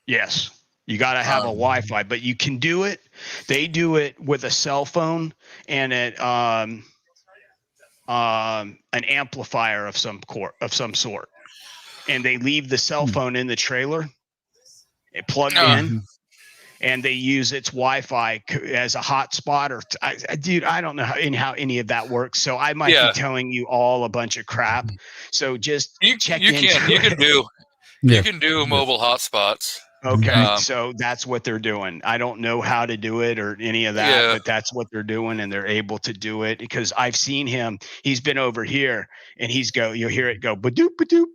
yes, you got to have a Wi-Fi, but you can do it. They do it with a cell phone and an amplifier of some sort, and they leave the cell phone in the trailer, plugged in. And they use its Wi-Fi as a hotspot, dude, I don't know how any of that works. So I might be telling you all a bunch of crap. So just check into it. You can do mobile hotspots. Okay, so that's what they're doing. I don't know how to do it or any of that, but that's what they're doing, and they're able to do it because I've seen him. He's been over here, and you'll hear it go ba-doop, ba-doop,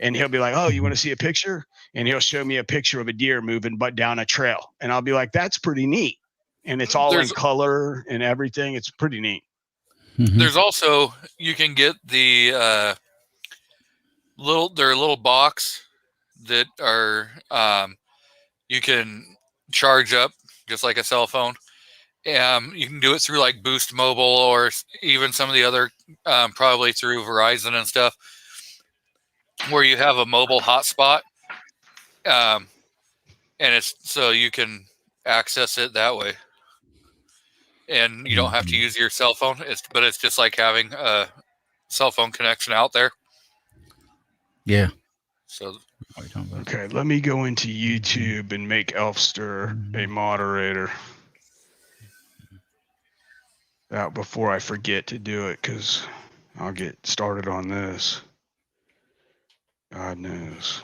and he'll be like, "Oh, you want to see a picture?" And he'll show me a picture of a deer moving down a trail. And I'll be like, that's pretty neat. And it's all in color and everything. It's pretty neat. There's also, you can get the little box that are, you can charge up just like a cell phone. You can do it through like Boost Mobile or even some of the other, probably through Verizon and stuff, where you have a mobile hotspot. And it's so you can access it that way, and you don't have to use your cell phone. But it's just like having a cell phone connection out there. Yeah, So what are you talking about? Okay, let me go into YouTube and make Elfster a moderator. Out before I forget to do it, because I'll get started on this. God knows.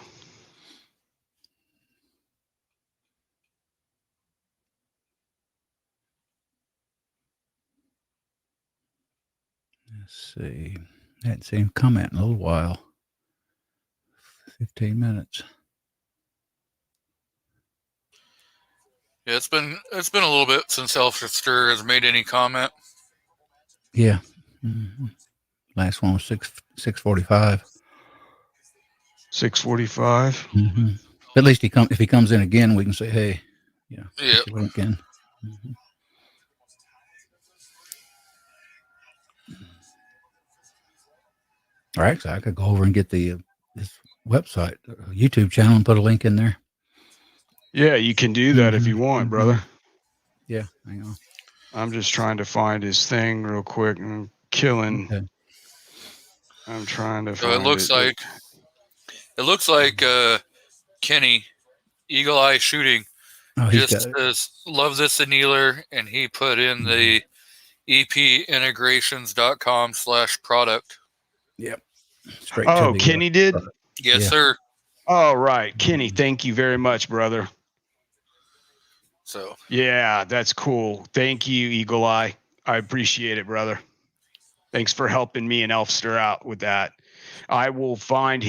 Let's see. I hadn't seen him comment in a little while. 15 minutes. yeah, it's been a little bit since Elfster has made any comment. Yeah. Mm-hmm. Last one was 6:45. 6:45. Mm-hmm. At least if he comes in again, we can say, hey, Yeah. put your link in. Mm-hmm. Or actually, I could go over and get the this website, YouTube channel, and put a link in there. Yeah, you can do that if you want, brother. Yeah, hang on. I'm just trying to find his thing real quick. I'm killing. Okay. I'm trying to So find it. It looks like Kenny, Eagle Eye Shooting, just says, love this Annealer, and he put in the epintegrations.com/product. Yep. Straight to the Kenny did? product. Yes, sir. All right. Kenny, thank you very much, brother. So yeah, that's cool. Thank you, Eagle Eye. I appreciate it, brother. Thanks for helping me and Elfster out with that. I will find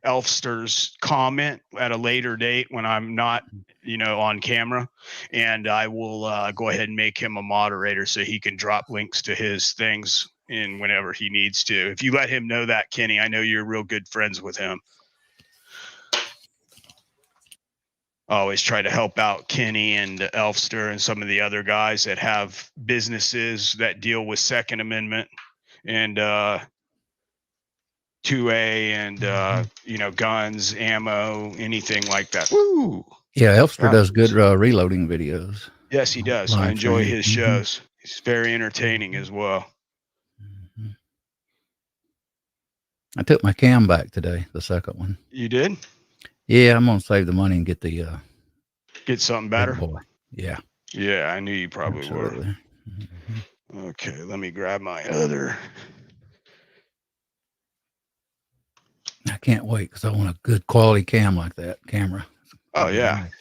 Elfster's comment at a later date when I'm not, on camera, and I will go ahead and make him a moderator so he can drop links to his things in whenever he needs to. If you let him know that, Kenny, I know you're real good friends with him. I always try to help out Kenny and Elfster and some of the other guys that have businesses that deal with Second Amendment and 2A and guns, ammo, anything like that. Woo! Yeah, Elfster does good reloading videos. Yes, he does. I enjoy his shows. He's very entertaining as well. I took my cam back today, the second one. You did? Yeah, I'm gonna save the money and get the get something better. Boy. Yeah. Yeah, I knew you probably were. Okay, let me grab my other. I can't wait because I want a good quality cam like that camera. Oh yeah. Nice.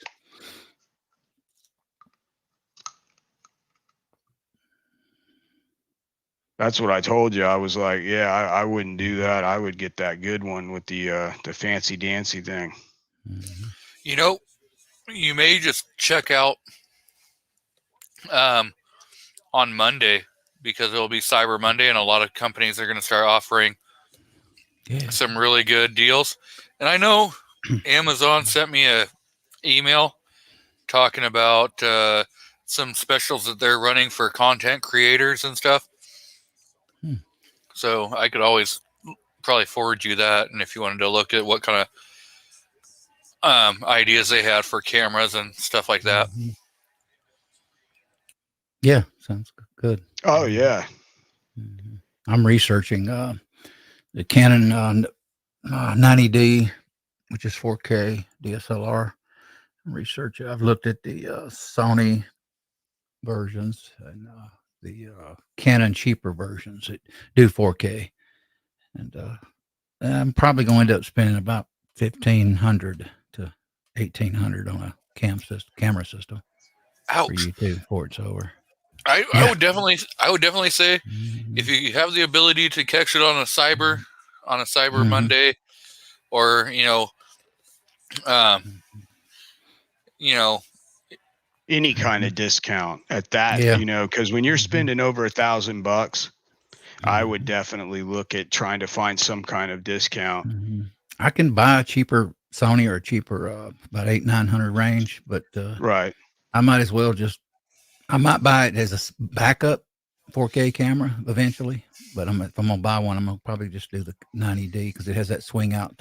That's what I told you. I was like, yeah, I wouldn't do that. I would get that good one with the fancy dancy thing. You may just check out on Monday, because it'll be Cyber Monday and a lot of companies are going to start offering some really good deals. And I know Amazon sent me a email talking about some specials that they're running for content creators and stuff. So I could always probably forward you that, and if you wanted to look at what kind of ideas they had for cameras and stuff like that. Yeah, sounds good. Oh yeah. I'm researching the Canon 90D, which is 4K DSLR. I've looked at the Sony versions and the Canon cheaper versions that do 4K, and I'm probably going to end up spending about $1,500 to $1,800 on a camera system. Ouch. For YouTube before it's over. I would definitely say if you have the ability to catch it on a cyber Monday, or any kind of discount at that, because when you're spending over $1,000, I would definitely look at trying to find some kind of discount. I can buy a cheaper Sony or a cheaper about $800-900 range, but right. I might as well I might buy it as a backup 4K camera eventually, but if I'm gonna buy one, I'm gonna probably just do the 90D because it has that swing out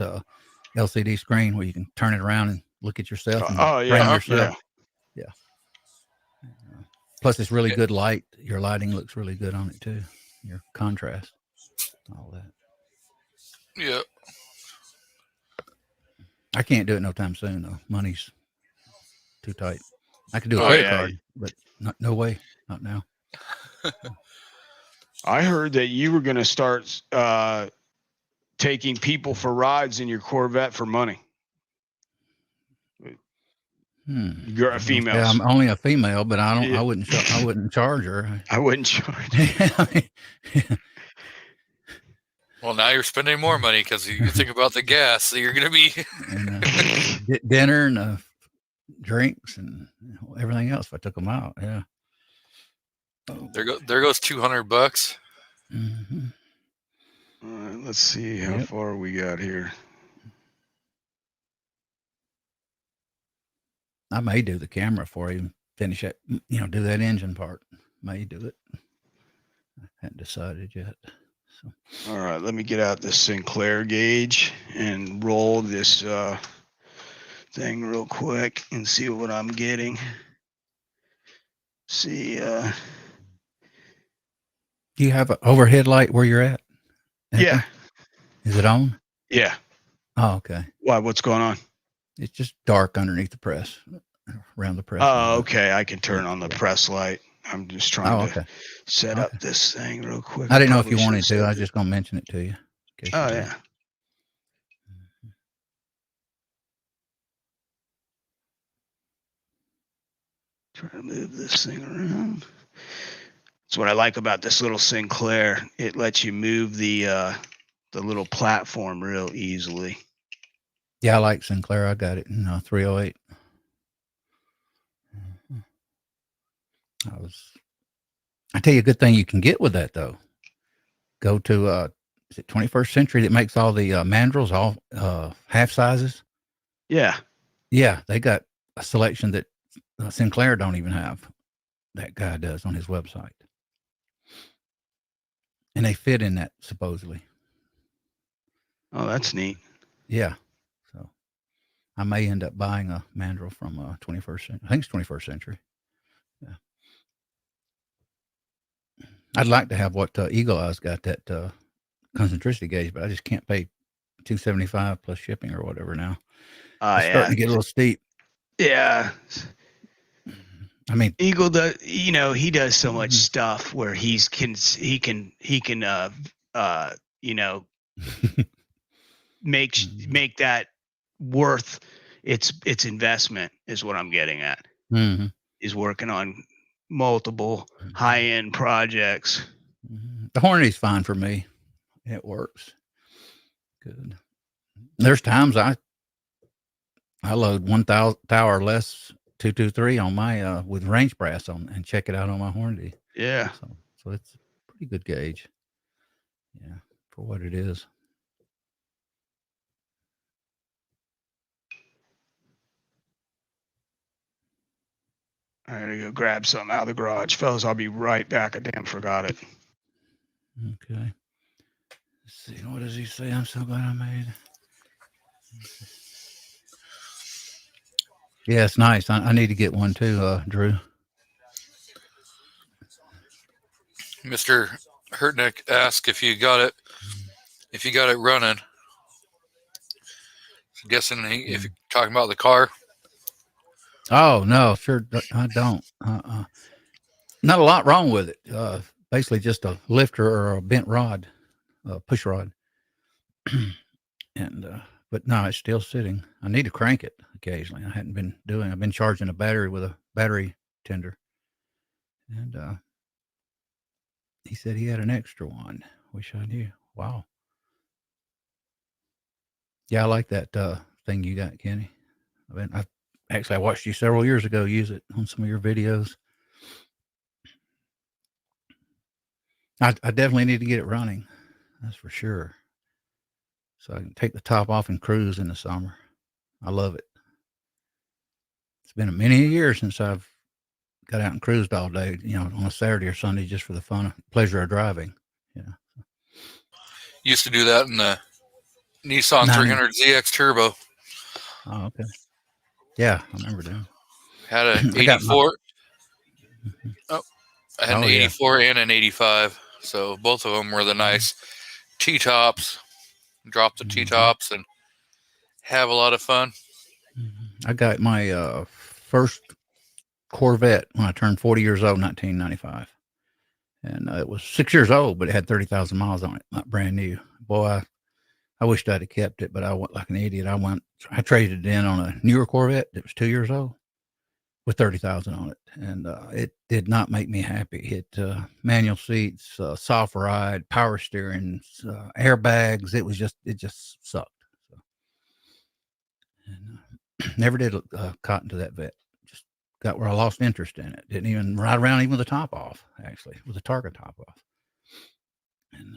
LCD screen where you can turn it around and look at yourself and frame yourself. Yeah. Plus, it's really good light. Your lighting looks really good on it too. Your contrast, all that. Yeah. I can't do it no time soon though. Money's too tight. I could do a Oh, credit yeah. card, but no way, not now. I heard that you were going to start taking people for rides in your Corvette for money. You're a female. Yeah, I'm only a female, but I don't. Yeah. I wouldn't charge her. I wouldn't charge. Well, now you're spending more money because you think about the gas that you're going to be. And, dinner and drinks and everything else. If I took them out, yeah. There goes $200. Mm-hmm. All right, let's see how far we got here. I may do the camera for you. Finish it. Do that engine part. May do it. I haven't decided yet. So. All right, let me get out this Sinclair gauge and roll this thing real quick and see what I'm getting. See. Do you have an overhead light where you're at? Yeah. Is it on? Yeah. Oh, okay. Why? What's going on? It's just dark underneath the press, around the press. Oh, okay. I can turn on the press light. I'm just trying to set up this thing real quick. I didn't know if you wanted to. I was just going to mention it to you. Oh, yeah. Try to move this thing around. That's what I like about this little Sinclair. It lets you move the little platform real easily. Yeah, I like Sinclair. I got it in 308. I tell you a good thing you can get with that though. Go to is it 21st Century that makes all the mandrels, all half sizes? Yeah. Yeah, they got a selection that Sinclair don't even have. That guy does on his website. And they fit in that supposedly. Oh, that's neat. Yeah. So I may end up buying a mandrel from 21st Century. I think it's 21st Century. Yeah. I'd like to have what Eagle Eye's got, that concentricity gauge, but I just can't pay $275 plus shipping or whatever now. It's starting to get a little steep. Yeah. I mean, Eagle does, he does so much stuff where he can make that worth its investment is what I'm getting at. Mm-hmm. He's working on multiple high-end projects. The Hornady's fine for me. It works good. There's times I load 1,000 or less 223 on my with range brass on and check it out on my Hornady. Yeah. So it's a pretty good gauge. Yeah, for what it is. I gotta go grab something out of the garage, fellas. I'll be right back. I damn forgot it. Okay. Let's see. What does he say? I'm so glad I made. Yeah, it's nice. I need to get one too, Drew. Mr. Hurtnick asked if you got it running. I'm guessing if you're talking about the car. Oh no, sure I don't. Not a lot wrong with it. Basically just a lifter or a bent rod, push rod. And but no, it's still sitting. I need to crank it occasionally. I hadn't been doing. I've been charging a battery with a battery tender. And he said he had an extra one. Wish I knew. Wow. Yeah, I like that thing you got, Kenny. I watched you several years ago use it on some of your videos. I definitely need to get it running. That's for sure. So I can take the top off and cruise in the summer. I love it. It's been many years since I've got out and cruised all day, on a Saturday or Sunday, just for the fun, pleasure of driving. Yeah. Used to do that in the Nissan 300ZX Turbo. Oh, okay. Yeah, I remember doing. Had an 84. I had an 84 and an 85. So both of them were the nice T-tops. drop the T-tops, and have a lot of fun. I got my first Corvette when I turned 40 years old, 1995. And it was 6 years old, but it had 30,000 miles on it, not brand new. Boy, I wished I'd have kept it, but I went like an idiot. I traded it in on a newer Corvette that was 2 years old with 30,000 on it. And it did not make me happy. It manual seats, soft ride, power steering, airbags. It just sucked. So, and never did cotton to that vet. Just got where I lost interest in it. Didn't even ride around even with the top off, actually, with the Targa top off. And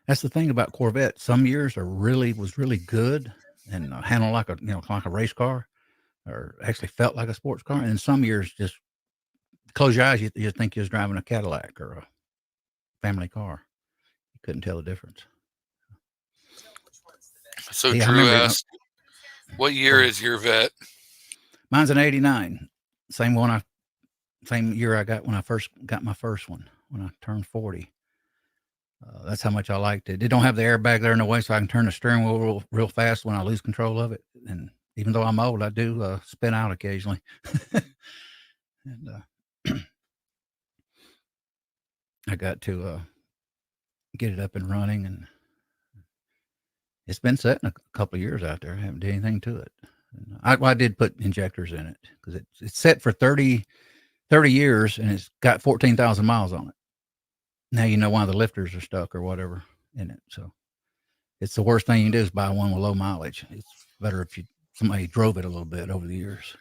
that's the thing about Corvette. Some years was really good and handled like a race car, or actually felt like a sports car. And some years, just close your eyes, you just think you're driving a Cadillac or a family car. You couldn't tell the difference. So yeah, Drew asked, what year is your vet? Mine's an 89. Same year I got when I first got my first one, when I turned 40. That's how much I liked it. It don't have the airbag there in the way, so I can turn the steering wheel real fast when I lose control of it. And even though I'm old, I do spin out occasionally. And I got to get it up and running, and it's been sitting a couple of years out there. I haven't done anything to it. I did put injectors in it because it's set for 30 years, and it's got 14,000 miles on it. Now you know why the lifters are stuck or whatever in it. So it's the worst thing you can do is buy one with low mileage. It's better if somebody drove it a little bit over the years.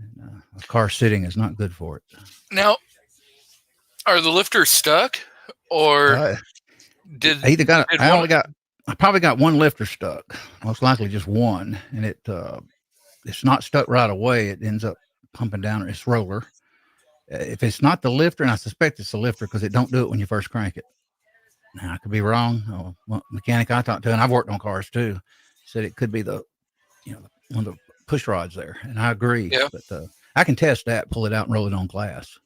And, a car sitting is not good for it. Now, are the lifters stuck, or I probably got one lifter stuck, most likely just one, and it's not stuck right away. It ends up pumping down its roller. If it's not the lifter, and I suspect it's the lifter because it don't do it when you first crank it. Now, I could be wrong. One mechanic I talked to, and I've worked on cars too, said it could be one of the push rods there, and I agree. Yeah. But I can test that, pull it out, and roll it on glass.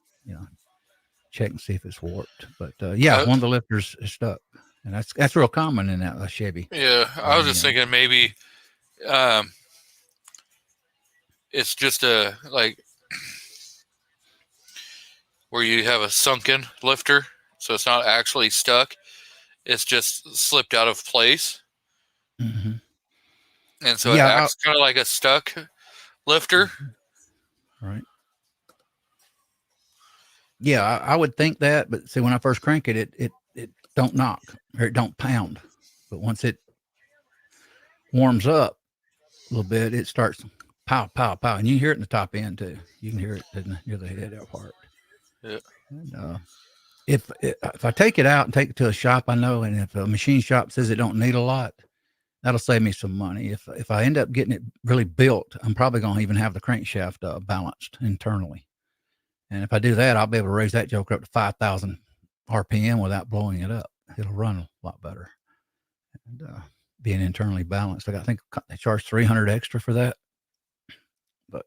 Check and see if it's warped. But one of the lifters is stuck, and that's real common in that Chevy. Yeah, I was just thinking maybe it's just where you have a sunken lifter, so it's not actually stuck. It's just slipped out of place. Mm-hmm. And so it acts kind of like a stuck lifter. Right. Yeah, I would think that, but see, when I first crank it, it don't knock or it don't pound. But once it warms up a little bit, it starts pow, pow, pow. And you hear it in the top end too. You can hear it near the head part. Yeah. And, if I take it out and take it to a shop I know, and if a machine shop says it don't need a lot, that'll save me some money. If I end up getting it really built, I'm probably going to even have the crankshaft balanced internally. And if I do that, I'll be able to raise that joker up to 5,000 RPM without blowing it up. It'll run a lot better. And being internally balanced, I think they charge $300 extra for that. But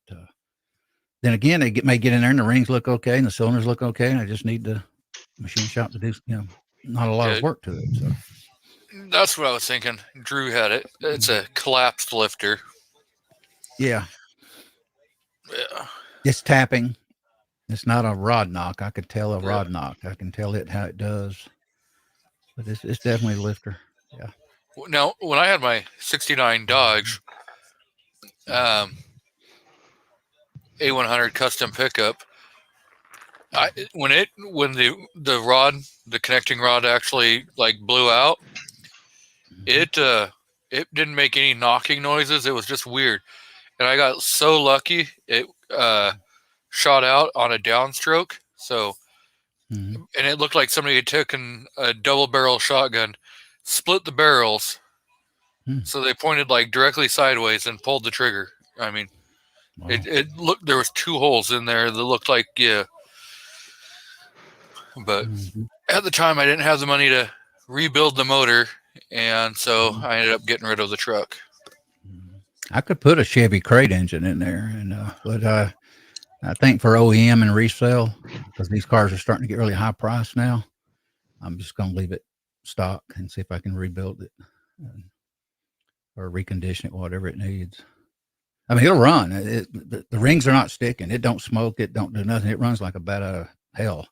then again, they may get in there and the rings look okay and the cylinders look okay, and I just need the machine shop to do, not a lot of work to it. So that's what I was thinking. Drew had it. It's a collapsed lifter. Yeah. Yeah. It's tapping. It's not a rod knock. I could tell a rod knock. I can tell it how it does. But it's definitely a lifter. Yeah. Now, when I had my 69 Dodge A100 custom pickup, when the rod, the connecting rod actually blew out, it didn't make any knocking noises. It was just weird. And I got so lucky it shot out on a downstroke. So, and it looked like somebody had taken a double barrel shotgun, split the barrels, so they pointed directly sideways and pulled the trigger. I mean, wow. It looked, there was 2 holes in there that looked like, but at the time I didn't have the money to rebuild the motor, and so I ended up getting rid of the truck. I could put a Chevy crate engine in there, and but I think for OEM and resale, because these cars are starting to get really high priced now, I'm just going to leave it stock and see if I can rebuild it or recondition it, whatever it needs. I mean, it'll run. The rings are not sticking. It don't smoke. It don't do nothing. It runs like a bat out of hell.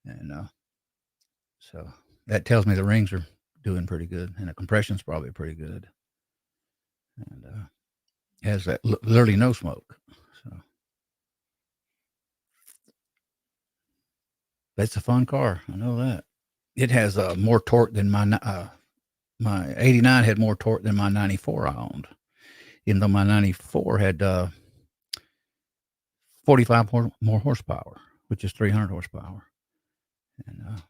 And so that tells me the rings are doing pretty good, and the compression's probably pretty good. And has that literally no smoke. So that's a fun car. I know that. It has more torque than my 89 had more torque than my 94 I owned. Even though my 94 had 45 more horsepower, which is 300 horsepower. And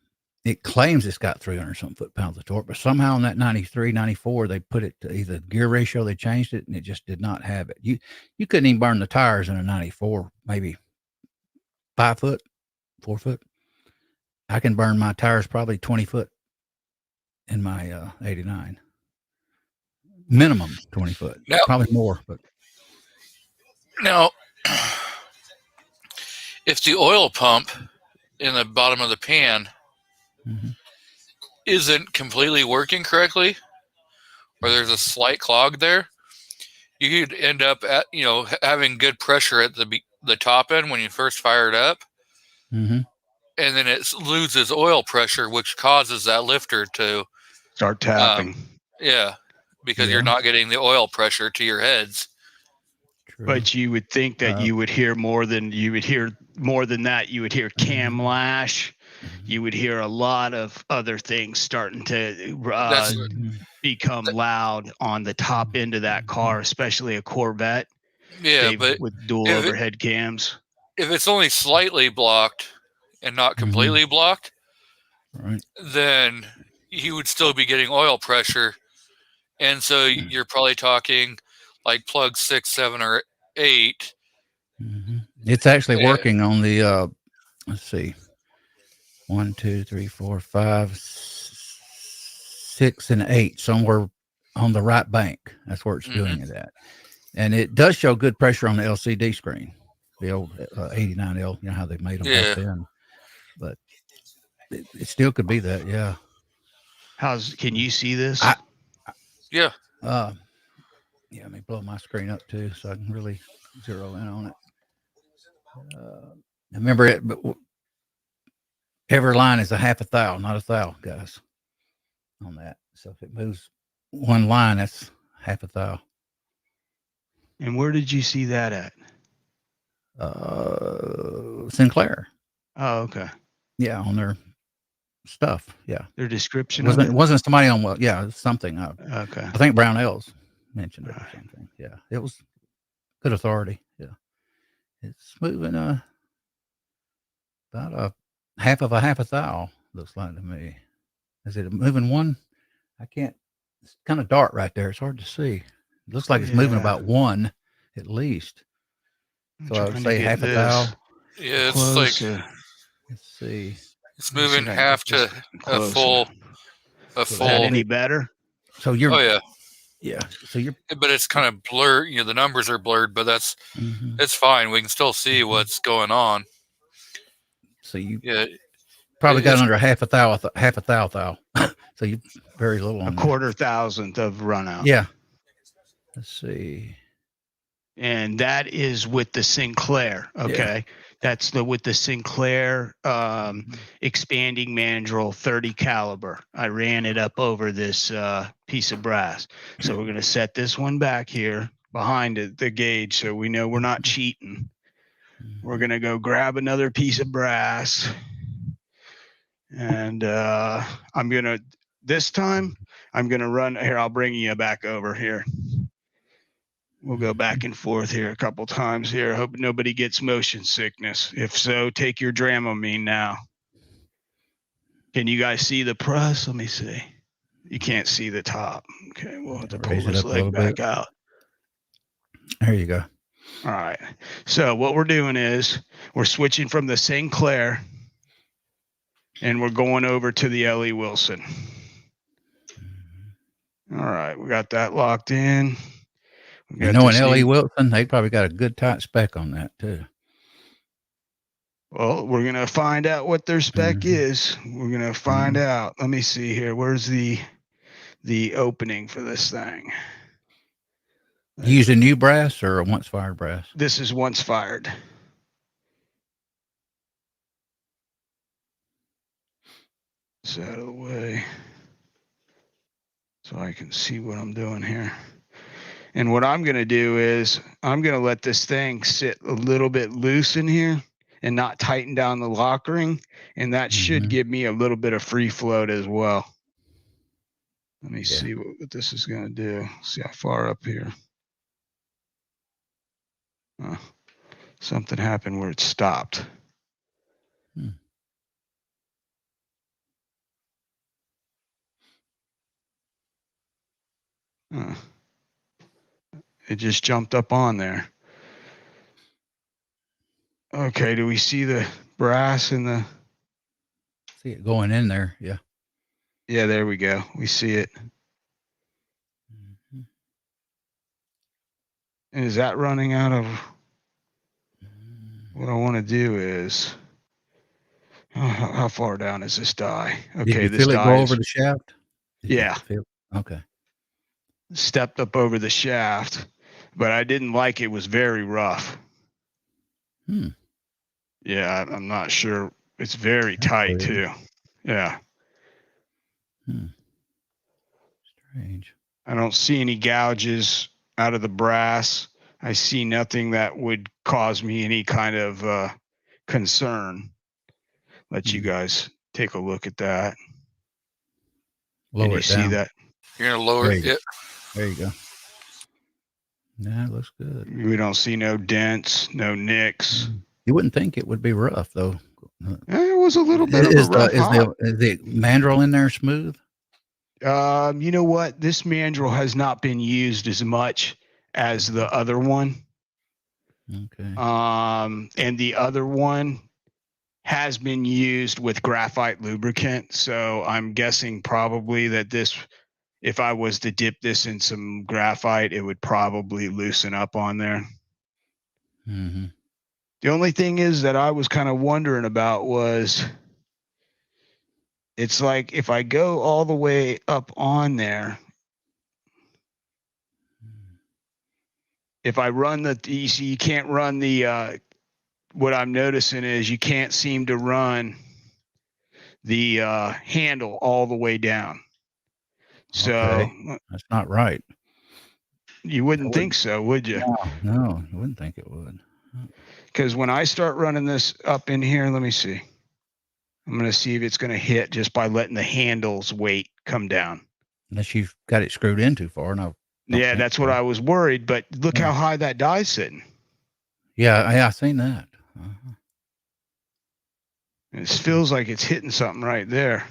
it claims it's got 300 something foot-pounds of torque, but somehow in that 93, 94, they put it to either gear ratio, they changed it, and it just did not have it. You couldn't even burn the tires in a 94, maybe 5 foot, 4 foot. I can burn my tires probably 20 foot in my 89. Minimum 20 foot, now, probably more. But now, if the oil pump in the bottom of the pan isn't completely working correctly, or there's a slight clog there, you could end up at having good pressure at the top end when you first fire it up, and then it loses oil pressure, which causes that lifter to start tapping. Because you're not getting the oil pressure to your heads. True. But you would think that you would hear more than that. You would hear cam lash. You would hear a lot of other things starting to become loud on the top end of that car, especially a Corvette. Yeah, but with dual overhead cams. If it's only slightly blocked and not completely blocked, then you would still be getting oil pressure. And so you're probably talking like plug 6, 7, or 8. It's actually working on the, let's see, 1, 2, 3, 4, 5, 6, and 8, somewhere on the right bank. That's where it's doing it at. And it does show good pressure on the LCD screen, the old 89L, you know how they made them back then. But it still could be that, yeah. Can you see this? Yeah. Let me blow my screen up too, so I can really zero in on it. Remember it, but every line is a half a thou, not a thou, guys, on that. So if it moves one line, that's half a thou. And where did you see that at? Sinclair. Oh, okay. Yeah, on their stuff. Yeah, their description. It wasn't somebody on something. Okay. I think Brownells mentioned it or something. Yeah, it was good authority. Yeah, it's moving about a half a thou. Looks like to me. Is it moving one? I can't. It's kind of dark right there. It's hard to see. It looks like it's moving about one at least. So I would say half a thou. Yeah, it's like let's see. It's moving half to a full. Is that any better? So you're. Oh yeah. Yeah. So you're. But it's kind of blurred. The numbers are blurred, but that's it's fine. We can still see what's going on. So you. Yeah. Probably got under half a thou. So you very little on a 1/4,000th of run out. Yeah. Let's see. And that is with the Sinclair. Okay. Yeah. That's with the Sinclair expanding mandrel 30 caliber. I ran it up over this piece of brass. So we're going to set this one back here behind the gauge so we know we're not cheating. We're going to go grab another piece of brass. And this time I'm going to run here. I'll bring you back over here. We'll go back and forth here a couple times here. Hope nobody gets motion sickness. If so, take your Dramamine now. Can you guys see the press? Let me see. You can't see the top. Okay, we'll have to pull this leg back out. There you go. All right. So what we're doing is we're switching from the Sinclair and we're going over to the L.E. Wilson. All right, we got that locked in. You know, in L.E. Wilson, they probably got a good tight spec on that too. Well, we're going to find out what their spec is. We're going to find out. Let me see here. Where's the opening for this thing? You use a new brass or a once fired brass? This is once fired. It's out of the way so I can see what I'm doing here. And what I'm going to do is I'm going to let this thing sit a little bit loose in here and not tighten down the lock ring. And that should give me a little bit of free float as well. Let me see what this is going to do. See how far up here. Something happened where it stopped. It just jumped up on there. Okay, do we see the brass in the... See it going in there, yeah. Yeah, there we go. We see it. And is that running out of... What I want to do is... how far down is this die? Okay, Did you this feel it die go is... over the shaft? Yeah. Okay. Stepped up over the shaft, but I didn't like it. Was very rough. Yeah, I'm not sure. It's very tight too. Yeah. Strange. I don't see any gouges out of the brass. I see nothing that would cause me any kind of concern. Let you guys take a look at that. Lower it down. See that? You're gonna lower it. There you go. Yeah, it looks good. We don't see no dents, no nicks. You wouldn't think it would be rough though. It was a little bit of a rough is the mandrel in there smooth? You know what? This mandrel has not been used as much as the other one. Okay. And the other one has been used with graphite lubricant. So I'm guessing probably that this, if I was to dip this in some graphite, it would probably loosen up on there. The only thing is that I was kind of wondering about was, it's like if I go all the way up on there, if I run you can't run the, what I'm noticing is you can't seem to run the handle all the way down. So that's not right. You wouldn't think so, would you? No, I wouldn't think it would. Because when I start running this up in here, let me see. I'm going to see if it's going to hit just by letting the handle's weight come down. Unless you've got it screwed in too far. No. Yeah, that's what I was worried. But look how high that die's sitting. Yeah, I seen that. It feels like it's hitting something right there.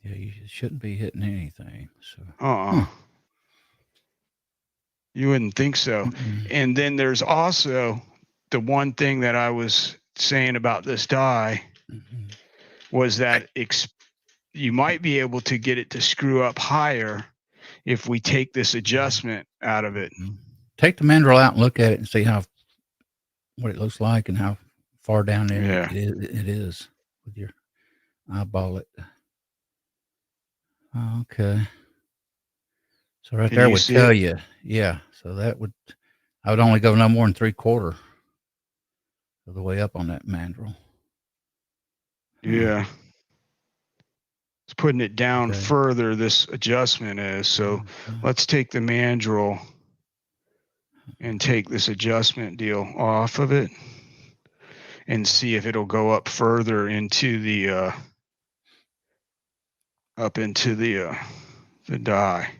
Yeah, you shouldn't be hitting anything. So. You wouldn't think so. And then there's also the one thing that I was saying about this die was that you might be able to get it to screw up higher if we take this adjustment out of it. Take the mandrel out and look at it and see what it looks like and how far down there it is with your eyeball it. Okay. So right there would tell you. Yeah. So I would only go no more than 3/4 of the way up on that mandrel. Yeah. It's putting it down further, this adjustment is. So let's take the mandrel and take this adjustment deal off of it and see if it'll go up further into the the die.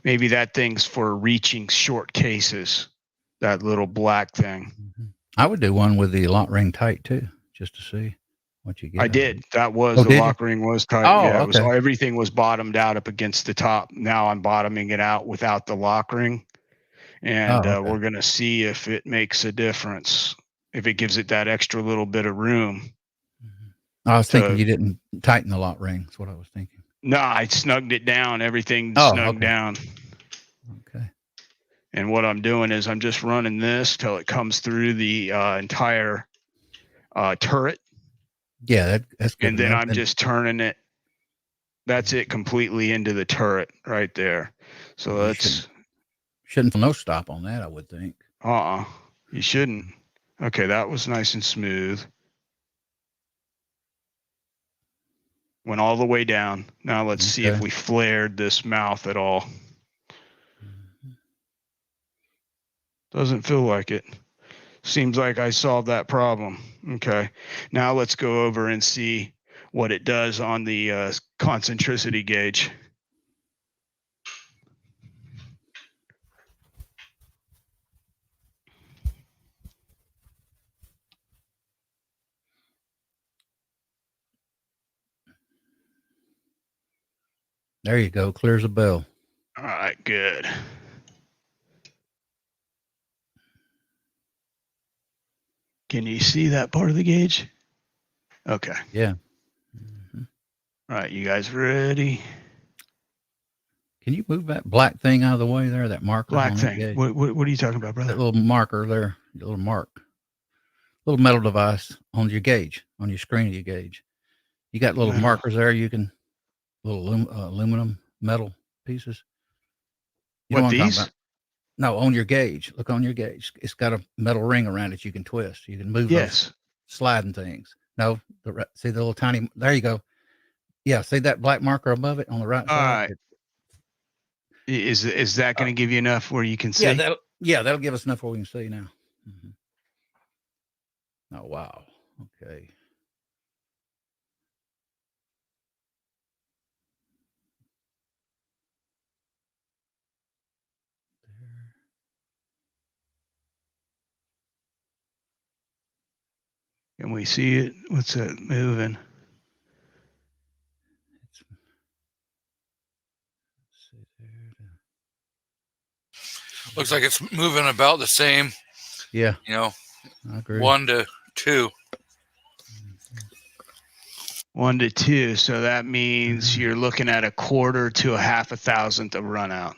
Maybe that thing's for reaching short cases, that little black thing. I would do one with the lock ring tight too, just to see what you get. I did. That was the lock ring was tight. Yeah, it was, everything was bottomed out up against the top. Now I'm bottoming it out without the lock ring. And we're going to see if it makes a difference, if it gives it that extra little bit of room. I was thinking you didn't tighten the lock ring. That's what I was thinking. No, I snugged it down. Everything snugged down. Okay. And what I'm doing is I'm just running this till it comes through the entire turret. Yeah, that's good and then enough. I'm just turning it. That's it completely into the turret right there. So that's shouldn't feel no stop on that, I would think. You shouldn't. Okay, that was nice and smooth. Went all the way down. Now let's see if we flared this mouth at all. Doesn't feel like it. Seems like I solved that problem. Okay. Now let's go over and see what it does on the concentricity gauge. There you go. Clears a bell. All right, good. Can you see that part of the gauge? Okay. Yeah. All right, you guys ready? Can you move that black thing out of the way there? That marker. Black thing. What are you talking about, brother? That little marker there. The little mark. Little metal device on your gauge, on your screen of your gauge. You got little markers there. You can little aluminum metal pieces. You know what I'm talking about? No, on your gauge. Look on your gauge. It's got a metal ring around it. You can twist. You can move those sliding things. No, see the little tiny. There you go. Yeah, see that black marker above it on the right side. All right. Is that going to give you enough where you can see? That'll give us enough where we can see now. Oh wow. Okay. Can we see it? What's that moving? Looks like it's moving about the same. Yeah. You know, I agree. 1 to 2. 1 to 2. So that means you're looking at 1/4 to 1/2 a thousandth of run out.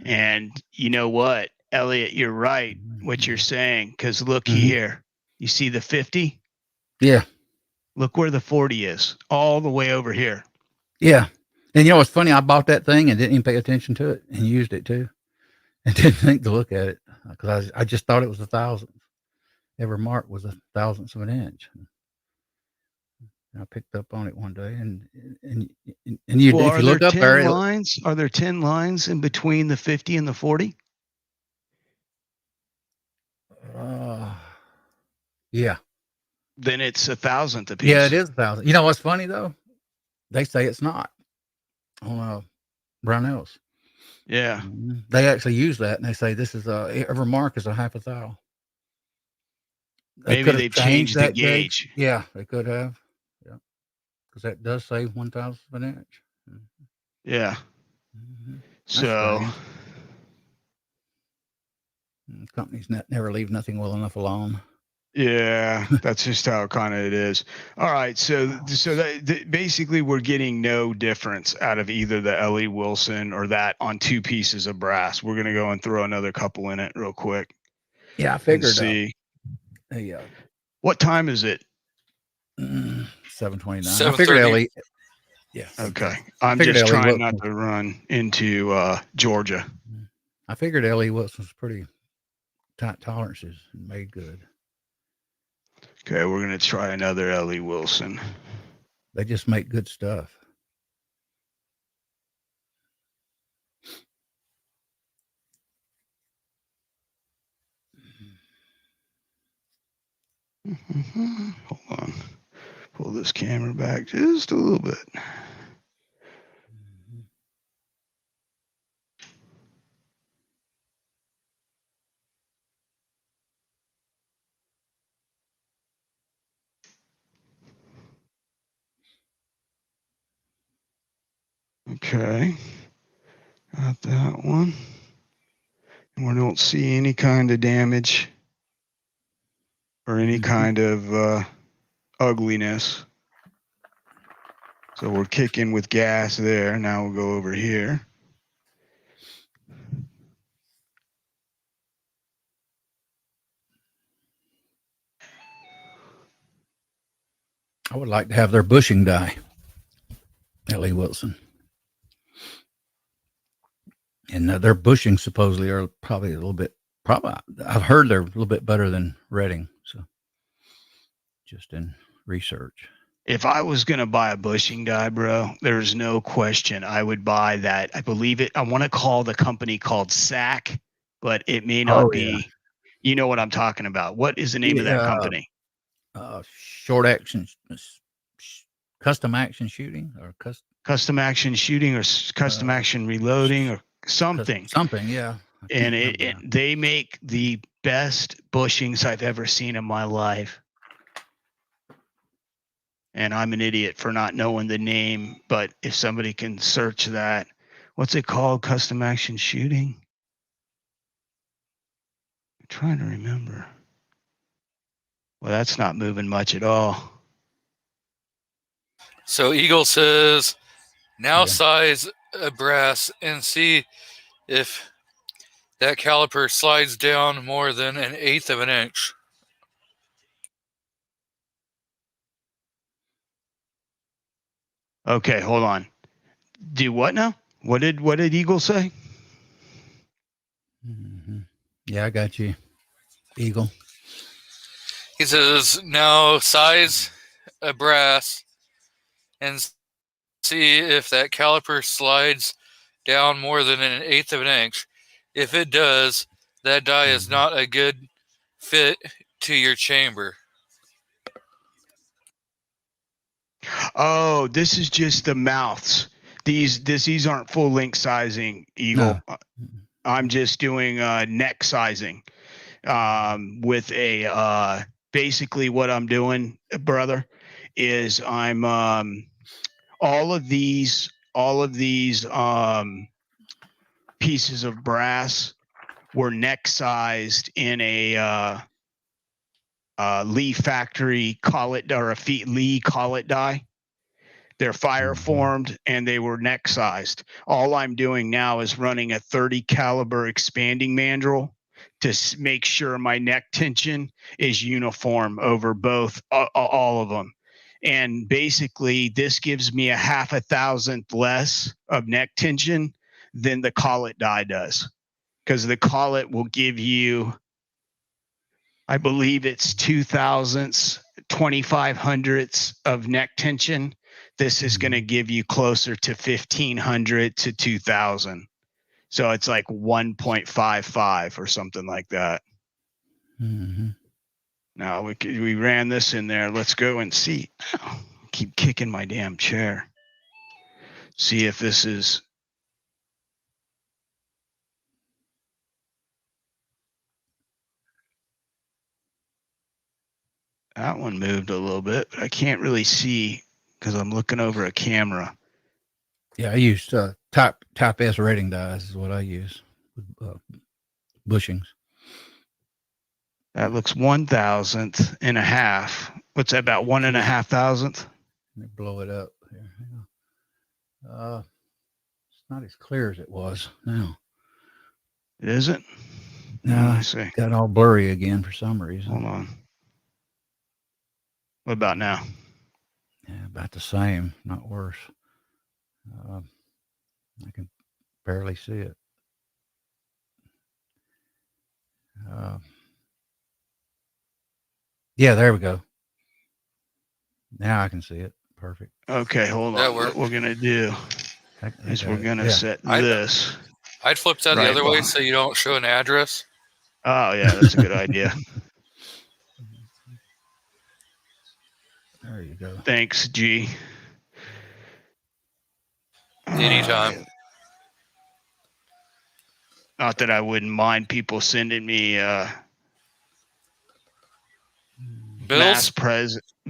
And you know what, Elliot, you're right. What you're saying, because look here, you see the 50? Yeah. Look where the 40 is, all the way over here. Yeah. And you know what's funny? I bought that thing and didn't even pay attention to it and used it too. And didn't think to look at it because I just thought it was 1,000th. Every mark was 1,000th of an inch. And I picked up on it one day, and you, if you look up there, lines, are there 10 lines in between the 50 and the 40? Yeah. Then it's 1,000th a piece. Yeah, it is 1,000. You know what's funny though? They say it's not on Brownells. Yeah. They actually use that, and they say this is every mark is 1/2 a thou. Maybe they've changed the gauge. Yeah, they could have. Yeah, because that does say 1,000th of an inch. Yeah. So companies never leave nothing well enough alone. Yeah, that's just how kind of it is. All right, so basically we're getting no difference out of either the L.E. Wilson or that on 2 pieces of brass. We're gonna go and throw another couple in it real quick. Yeah, I figured. See. What time is it? 7:29. I figured L.E. Yeah. Okay. I'm just trying not to run into Georgia. I figured L.E. Wilson's pretty tight tolerances and made good. Okay, we're going to try another L.E. Wilson. They just make good stuff. Hold on. Pull this camera back just a little bit. Okay, got that one. And we don't see any kind of damage or any kind of ugliness. So we're kicking with gas there. Now we'll go over here. I would like to have their bushing die. L.E. Wilson. And their bushings supposedly are probably a little bit, I've heard they're a little bit better than Redding. So just in research. If I was going to buy a bushing die, bro, there's no question I would buy that. I believe it. I want to call the company called SAC, but it may not be. Yeah. You know what I'm talking about. What is the name of that company? Short action, custom action shooting, or custom action shooting, or custom action reloading, or something. Something, yeah. And they make the best bushings I've ever seen in my life. And I'm an idiot for not knowing the name, but if somebody can search that, what's it called? Custom action shooting? I'm trying to remember. Well, that's not moving much at all. So Eagle says, now size a brass and see if that caliper slides down more than 1/8 of an inch. Okay, hold on. Do what now? What did Eagle say? Mm-hmm. Yeah, I got you, Eagle. He says, now size a brass and see if that caliper slides down more than 1/8 of an inch. If it does, that die is not a good fit to your chamber. Oh, this is just the mouths. These aren't full length sizing, Eagle. No. I'm just doing neck sizing with a basically what I'm doing, brother, is I'm all of these pieces of brass were neck sized in a Lee factory collet or a Lee collet die. They're fire formed and they were neck sized. All I'm doing now is running a 30 caliber expanding mandrel to make sure my neck tension is uniform over both all of them. And basically this gives me a 0.5 less of neck tension than the collet die does, because the collet will give you, I believe it's 2/2500ths of neck tension. This is going to give you closer to 1,500 to 2,000. So it's like 1.55 or something like that. Mm-hmm. Now we ran this in there. Let's go and see. Keep kicking my damn chair. See if this is. That one moved a little bit, but I can't really see because I'm looking over a camera. Yeah, I use type S rating dies is what I use. Bushings. That looks 1,000.5. What's that, about 1.5 thousandth? Let me blow it up here. It's not as clear as it was now. It isn't? No, I see. Got all blurry again for some reason. Hold on. What about now? Yeah, about the same, not worse. I can barely see it. Yeah, there we go. Now I can see it. Perfect. Okay, hold on. What we're going to do is we're going to set this. I'd flip that the other way so you don't show an address. Oh, yeah, that's a good idea. There you go. Thanks, G. Anytime. Not that I wouldn't mind people sending me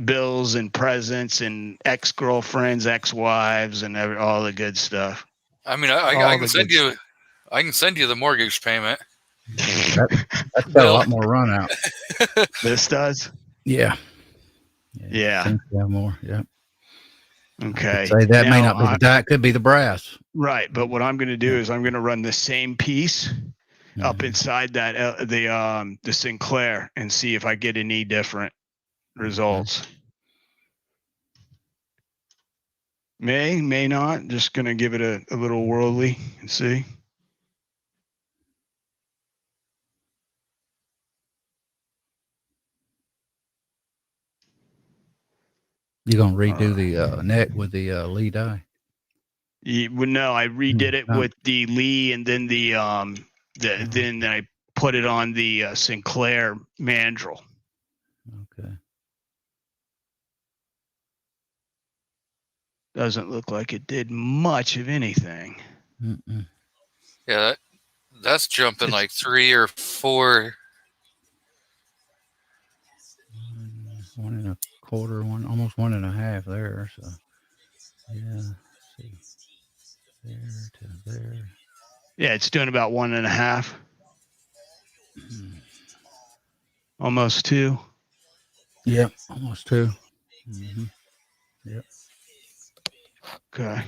bills and presents and ex-girlfriends, ex-wives, and all the good stuff. I mean, I can send you. I can send you the mortgage payment. That's got a lot more run out. This does? Yeah. Yeah. More. Yeah. Okay. Say that may not be the die. It could be the brass. Right. But what I'm going to do is I'm going to run the same piece up inside that the Sinclair and see if I get any different results. May not. Just gonna give it a little whirly and see. You're gonna redo the neck with the Lee die? Well, no, I redid it with the Lee, and then then I put it on the Sinclair mandrel. Okay. Doesn't look like it did much of anything. Mm-mm. Yeah, that's jumping like 3 or 4. 1 1/4, almost 1.5 there. So yeah, let's see, there to there. Yeah, it's doing about 1.5, almost 2. Yep, almost 2. Mm-hmm. Yep. Okay.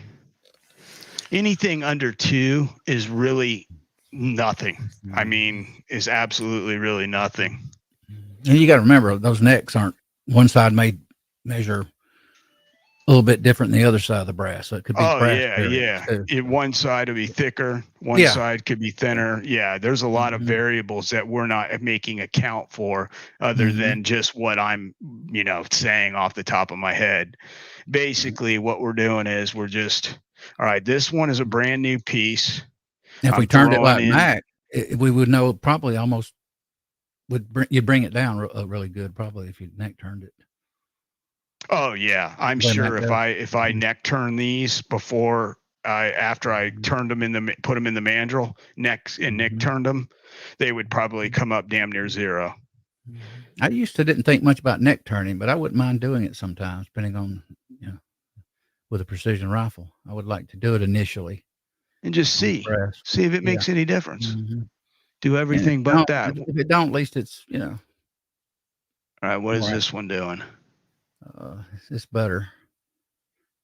Anything under 2 is really nothing. I mean, is absolutely really nothing. And you got to remember, those necks aren't one side measure a little bit different than the other side of the brass. So it could be brass yeah. One side will be thicker, one side could be thinner. Yeah, there's a lot of variables that we're not making account for other than just what I'm, saying off the top of my head. Basically, what we're doing is we're just, all right, this one is a brand new piece. If we turned it like Mac, we would know probably almost you'd bring it down really good probably if you neck turned it. Oh yeah, I'm sure if I neck turn these before after I turned them put them in the mandrel neck turned them, they would probably come up damn near 0. I used to didn't think much about neck turning, but I wouldn't mind doing it sometimes, depending on with a precision rifle. I would like to do it initially and just see if it makes any difference. Do everything but that. If it don't, at least it's All right, what is this one doing? It's better.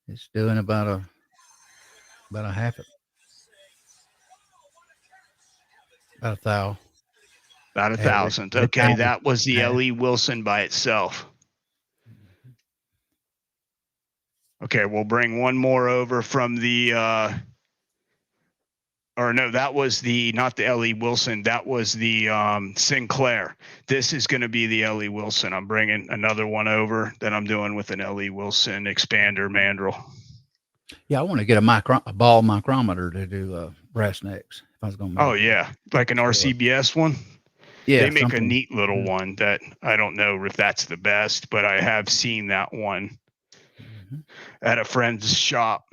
It's doing about a half it. About 1,000. About 1,000. Okay, that was the L.E. Wilson by itself. Okay, we'll bring one more over from the that was not the L.E. Wilson. That was the Sinclair. This is going to be the L.E. Wilson. I'm bringing another one over that I'm doing with an L.E. Wilson expander mandrel. Yeah, I want to get a ball micrometer to do brass necks. If I was going to. Oh yeah, like an RCBS one. Yeah, they make a neat little one that I don't know if that's the best, but I have seen that one at a friend's shop.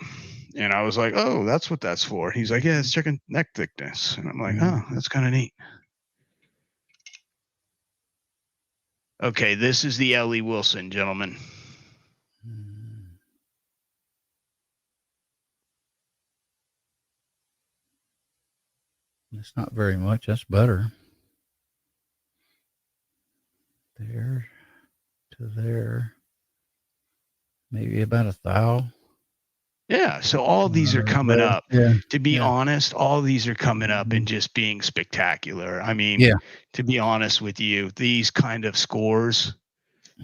And I was like, oh, that's what that's for. He's like, yeah, it's checking neck thickness. And I'm like, oh, that's kind of neat. Okay, this is the L.E. Wilson, gentlemen. It's not very much. That's better. There to there. Maybe about 1,000. Yeah, so all these are coming up. Yeah. To be honest, all these are coming up and just being spectacular. I mean, to be honest with you, these kind of scores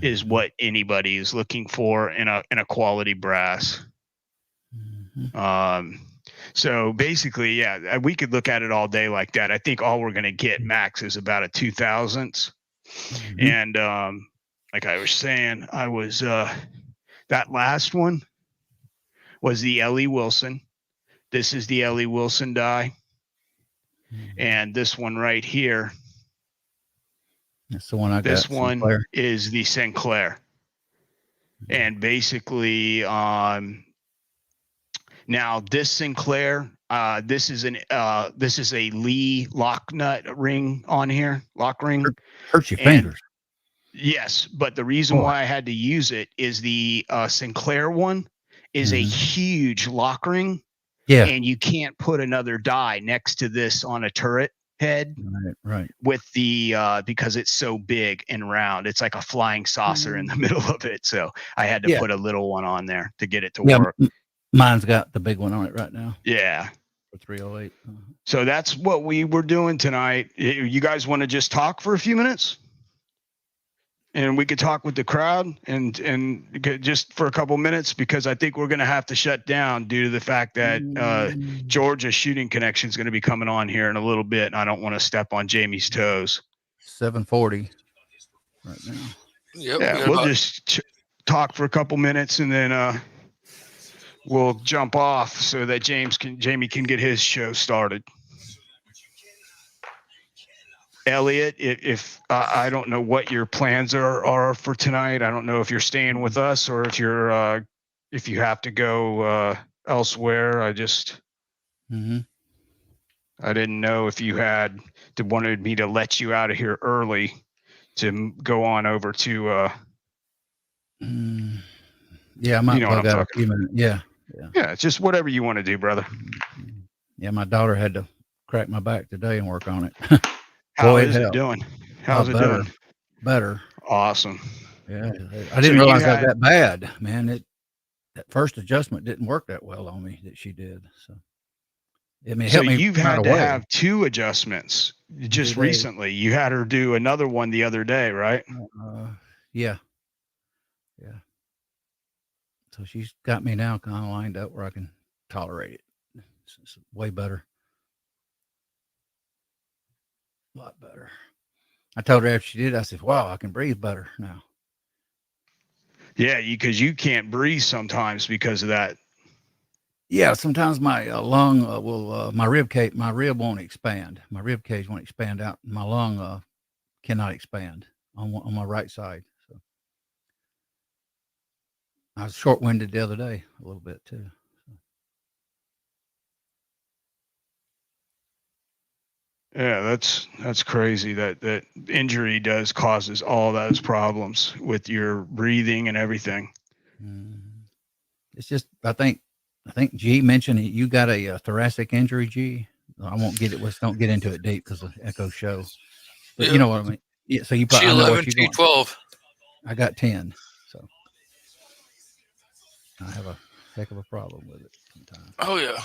is what anybody is looking for in a quality brass. So basically, yeah, we could look at it all day like that. I think all we're going to get max is about a 2,000. And like I was saying, I was that last one was the L.E. Wilson. This is the L.E. Wilson die. And this one right here. That's the one I got. This one is the Sinclair. And basically, now this Sinclair, this is a Lee lock nut ring on here, lock ring. Hurts your fingers. Yes, but the reason why I had to use it is the Sinclair one is a huge lock ring. Yeah. And you can't put another die next to this on a turret head. Right. With the because it's so big and round. It's like a flying saucer in the middle of it. So I had to put a little one on there to get it to work. Mine's got the big one on it right now. Yeah. For 308. So that's what we were doing tonight. You guys want to just talk for a few minutes? and we could talk with the crowd and just for a couple minutes, because I think we're going to have to shut down due to the fact that Georgia's shooting connection is going to be coming on here in a little bit, and I don't want to step on Jamie's toes. 7:40 right now. Yep. Yeah, we'll just talk for a couple minutes, and then we'll jump off so that Jamie can get his show started. Elliot, if I don't know what your plans are for tonight. I don't know if you're staying with us or if you have to go elsewhere. I didn't know if you wanted me to let you out of here early to go on over to. Yeah, I might plug out a few minutes. Yeah. Yeah, just whatever you want to do, brother. Yeah, my daughter had to crack my back today and work on it. How is it doing? How's it doing? Better. Awesome. Yeah, I didn't realize that bad, man. That first adjustment didn't work that well on me that she did. So, I mean, you've had to have 2 adjustments just recently. You had her do another one the other day, right? Yeah. So she's got me now kind of lined up where I can tolerate it. It's way better. A lot better. I told her after she did, I said, wow, I can breathe better now. Yeah, because you can't breathe sometimes because of that. Yeah, sometimes my lung my rib won't expand. My rib cage won't expand out. My lung cannot expand on my right side. So I was short-winded the other day a little bit too. Yeah, that's crazy. That injury causes all those problems with your breathing and everything. It's just I think G mentioned you got a thoracic injury. G, I won't get it. Don't get into it deep because of Echo show. But you know what I mean. Yeah. So you probably G11, G12. I got 10. So I have a heck of a problem with it sometimes. Oh yeah.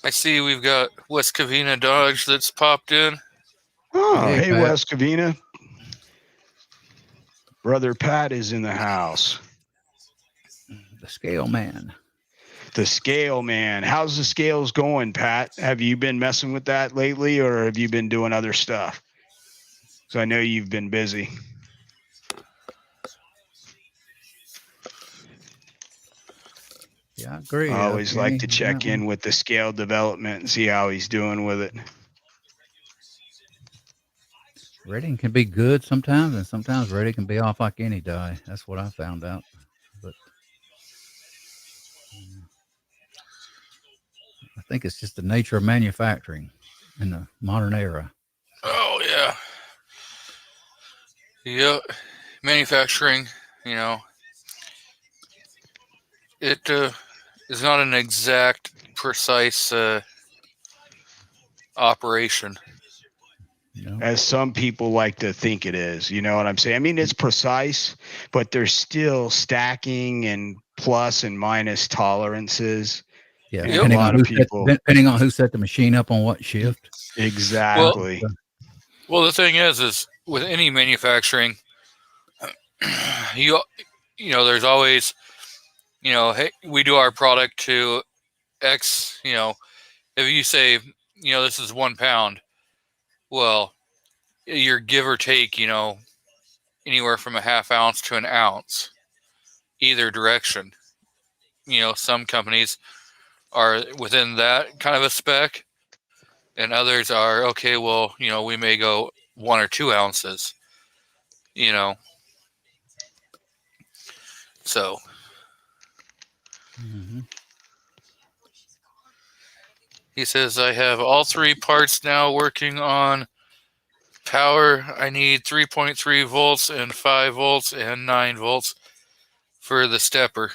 I see we've got West Covina Dodge that's popped in. Oh, hey West Covina. Brother Pat is in the house. The scale man. The scale man. How's the scales going, Pat? Have you been messing with that lately, or have you been doing other stuff? So I know you've been busy. Yeah, I agree. I always like to check in with the scale development and see how he's doing with it. Reading can be good sometimes, and sometimes reading can be off like any die. That's what I found out. But I think it's just the nature of manufacturing in the modern era. Oh yeah. Yep. Manufacturing, it is not an exact, precise operation. As some people like to think it is. You know what I'm saying? I mean, it's precise, but there's still stacking and plus and minus tolerances. Yeah, depending on who set the machine up on what shift. Exactly. Well, the thing is with any manufacturing, there's always, hey, we do our product to X. If you say, this is 1 pound, well, you're give or take, anywhere from a half ounce to an ounce, either direction. Some companies are within that kind of a spec, and others are, okay, well, we may go 1 or 2 ounces, so. He says, I have all 3 parts now working on power. I need 3.3 volts and 5 volts and 9 volts for the stepper.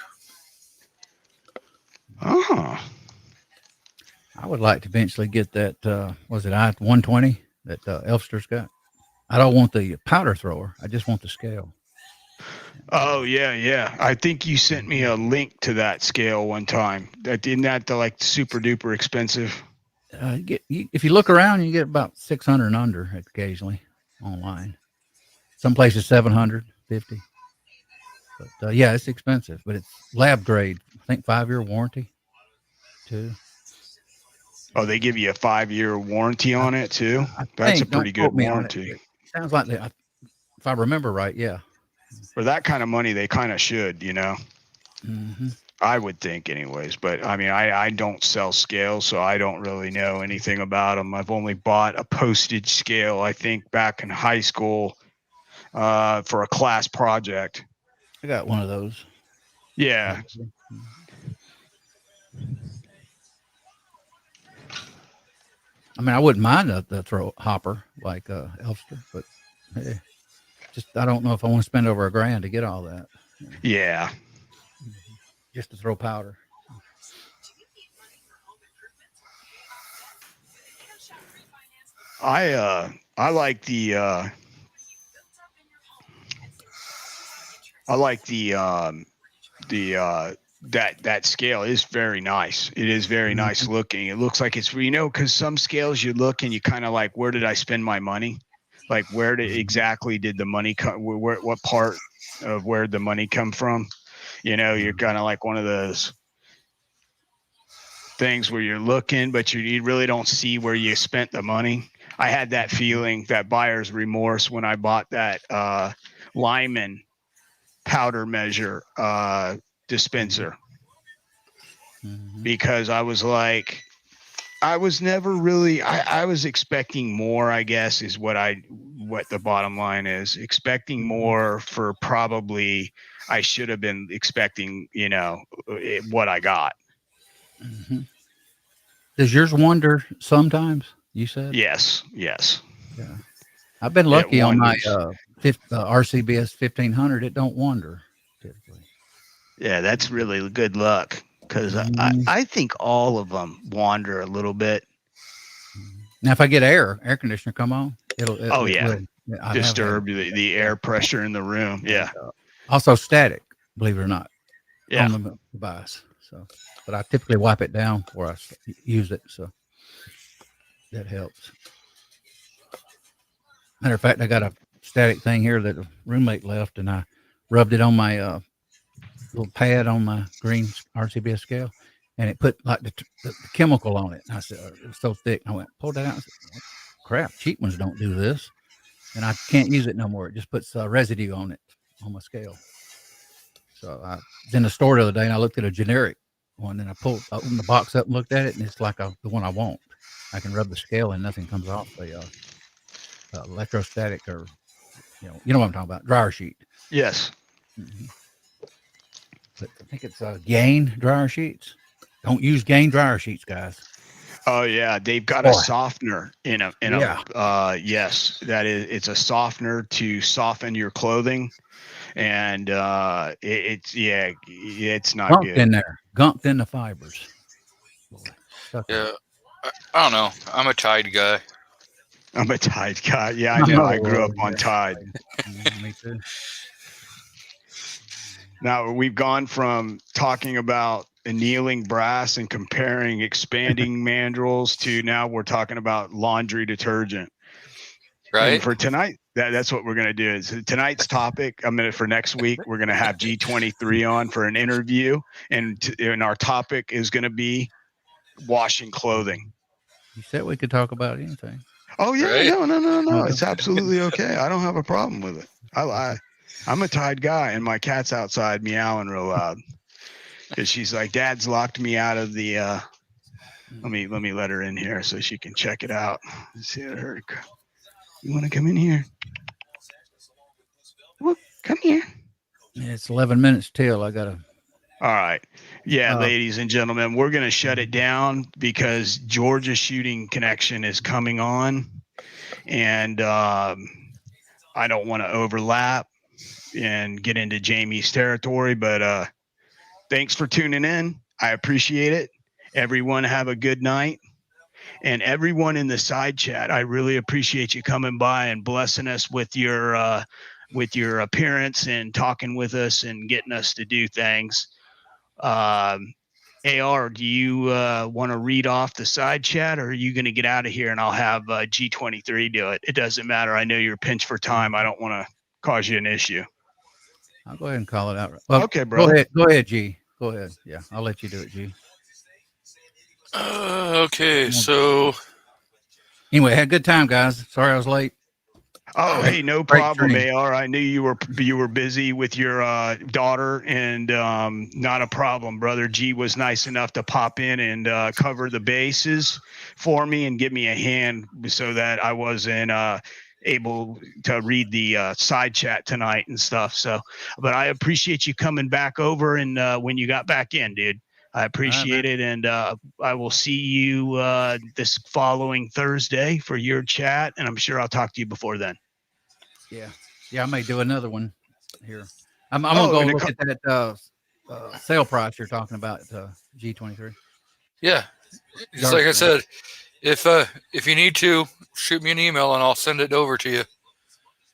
Oh. I would like to eventually get that, was it I-120 that Elfster's got? I don't want the powder thrower. I just want the scale. Oh, yeah. I think you sent me a link to that scale one time. Isn't that like super duper expensive? If you look around, you get about 600 and under occasionally online. Some places 750. But yeah, it's expensive, but it's lab grade. I think 5-year warranty too. Oh, they give you a 5-year warranty on it too. That's a pretty good warranty. Sounds like that. If I remember right, yeah. For that kind of money, they kind of should, you know. Mm-hmm. I would think, anyways. But I mean, I don't sell scales, so I don't really know anything about them. I've only bought a postage scale, I think, back in high school for a class project. I got one of those. Yeah. I mean, I wouldn't mind the throw hopper like Elster, but hey, just I don't know if I want to spend over $1,000 to get all that. Yeah. Just to throw powder. I like the that scale is very nice. It is very nice looking. It looks like it's, you know, because some scales you look and you kind of like, where did I spend my money? Like, where exactly did the money come? What part of where the money come from? You know, you're kind of like one of those things where you're looking, but you really don't see where you spent the money. I had that feeling, that buyer's remorse, when I bought that Lyman powder measure dispenser, because I was like, I was never really, I was expecting more, I guess, is what the bottom line is. Expecting more for probably, I should have been expecting, you know, what I got. Does yours wander sometimes? You said? Yes. Yeah. I've been lucky on my RCBS 1500. It don't wander typically. Yeah, that's really good luck, because I think all of them wander a little bit. Now, if I get air conditioner come on, it'll disturb the air pressure in the room. Yeah. Also static, believe it or not. Yeah. On the device. So, but I typically wipe it down before I use it, so that helps. Matter of fact, I got a static thing here that a roommate left, and I rubbed it on my little pad on my green RCBS scale, and it put like the chemical on it. And I said, it was so thick. I went, pulled that out. I said, crap, cheap ones don't do this. And I can't use it no more. It just puts residue on it, on my scale. So I was in the store the other day, and I looked at a generic one, and I opened the box up and looked at it, and it's like the one I want. I can rub the scale, and nothing comes off the electrostatic, or you know what I'm talking about, dryer sheet. Yes. But I think it's Gain dryer sheets. Don't use Gain dryer sheets, guys. Oh yeah, they've got a softener in a yes, it's a softener to soften your clothing, and it's not gunked good in there, gunked in the fibers. Yeah, I don't know. I'm a Tide guy. I'm a Tide guy. Yeah, I know. I grew up on Tide. Me too. Now we've gone from talking about annealing brass and comparing expanding mandrels to now we're talking about laundry detergent. Right. And for tonight, that's what we're going to do. Is tonight's topic. For next week, we're going to have G23 on for an interview, and our topic is going to be washing clothing. You said we could talk about anything. Oh yeah, right? No. It's absolutely okay. I don't have a problem with it. I'm a Tide guy, and my cat's outside meowing real loud because she's like, Dad's locked me out of the. Let me let her in here so she can check it out. Let's see her. You want to come in here? Well, come here. Yeah, it's 11 minutes till. I gotta. All right. Yeah, ladies and gentlemen, we're going to shut it down because Georgia's shooting connection is coming on, and I don't want to overlap and get into Jamie's territory, but thanks for tuning in. I appreciate it. Everyone have a good night. And everyone in the side chat, I really appreciate you coming by and blessing us with your appearance and talking with us and getting us to do things. AR, do you want to read off the side chat, or are you going to get out of here and I'll have G23 do it? It doesn't matter. I know you're pinched for time. I don't want to cause you an issue. I'll go ahead and call it out. Well, Okay, brother. Go ahead, G. Go ahead. Yeah, I'll let you do it, G. Okay, so anyway, had a good time, guys. Sorry I was late. Oh, hey, no Great problem, stream. AR. I knew you were busy with your daughter, and not a problem, brother. G was nice enough to pop in and cover the bases for me and give me a hand so that I wasn't able to read the side chat tonight and stuff. So, but I appreciate you coming back over and when you got back in, dude. I appreciate it, and I will see you this following Thursday for your chat, and I'm sure I'll talk to you before then. Yeah, I may do another one here. I'm gonna go look at that sale price you're talking about, G23. Yeah, just like I said, if you need to, shoot me an email and I'll send it over to you.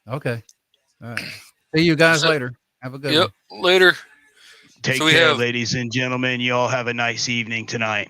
Okay. All right. See you guys later. Have a good one. Later. Take care, ladies and gentlemen. You all have a nice evening tonight.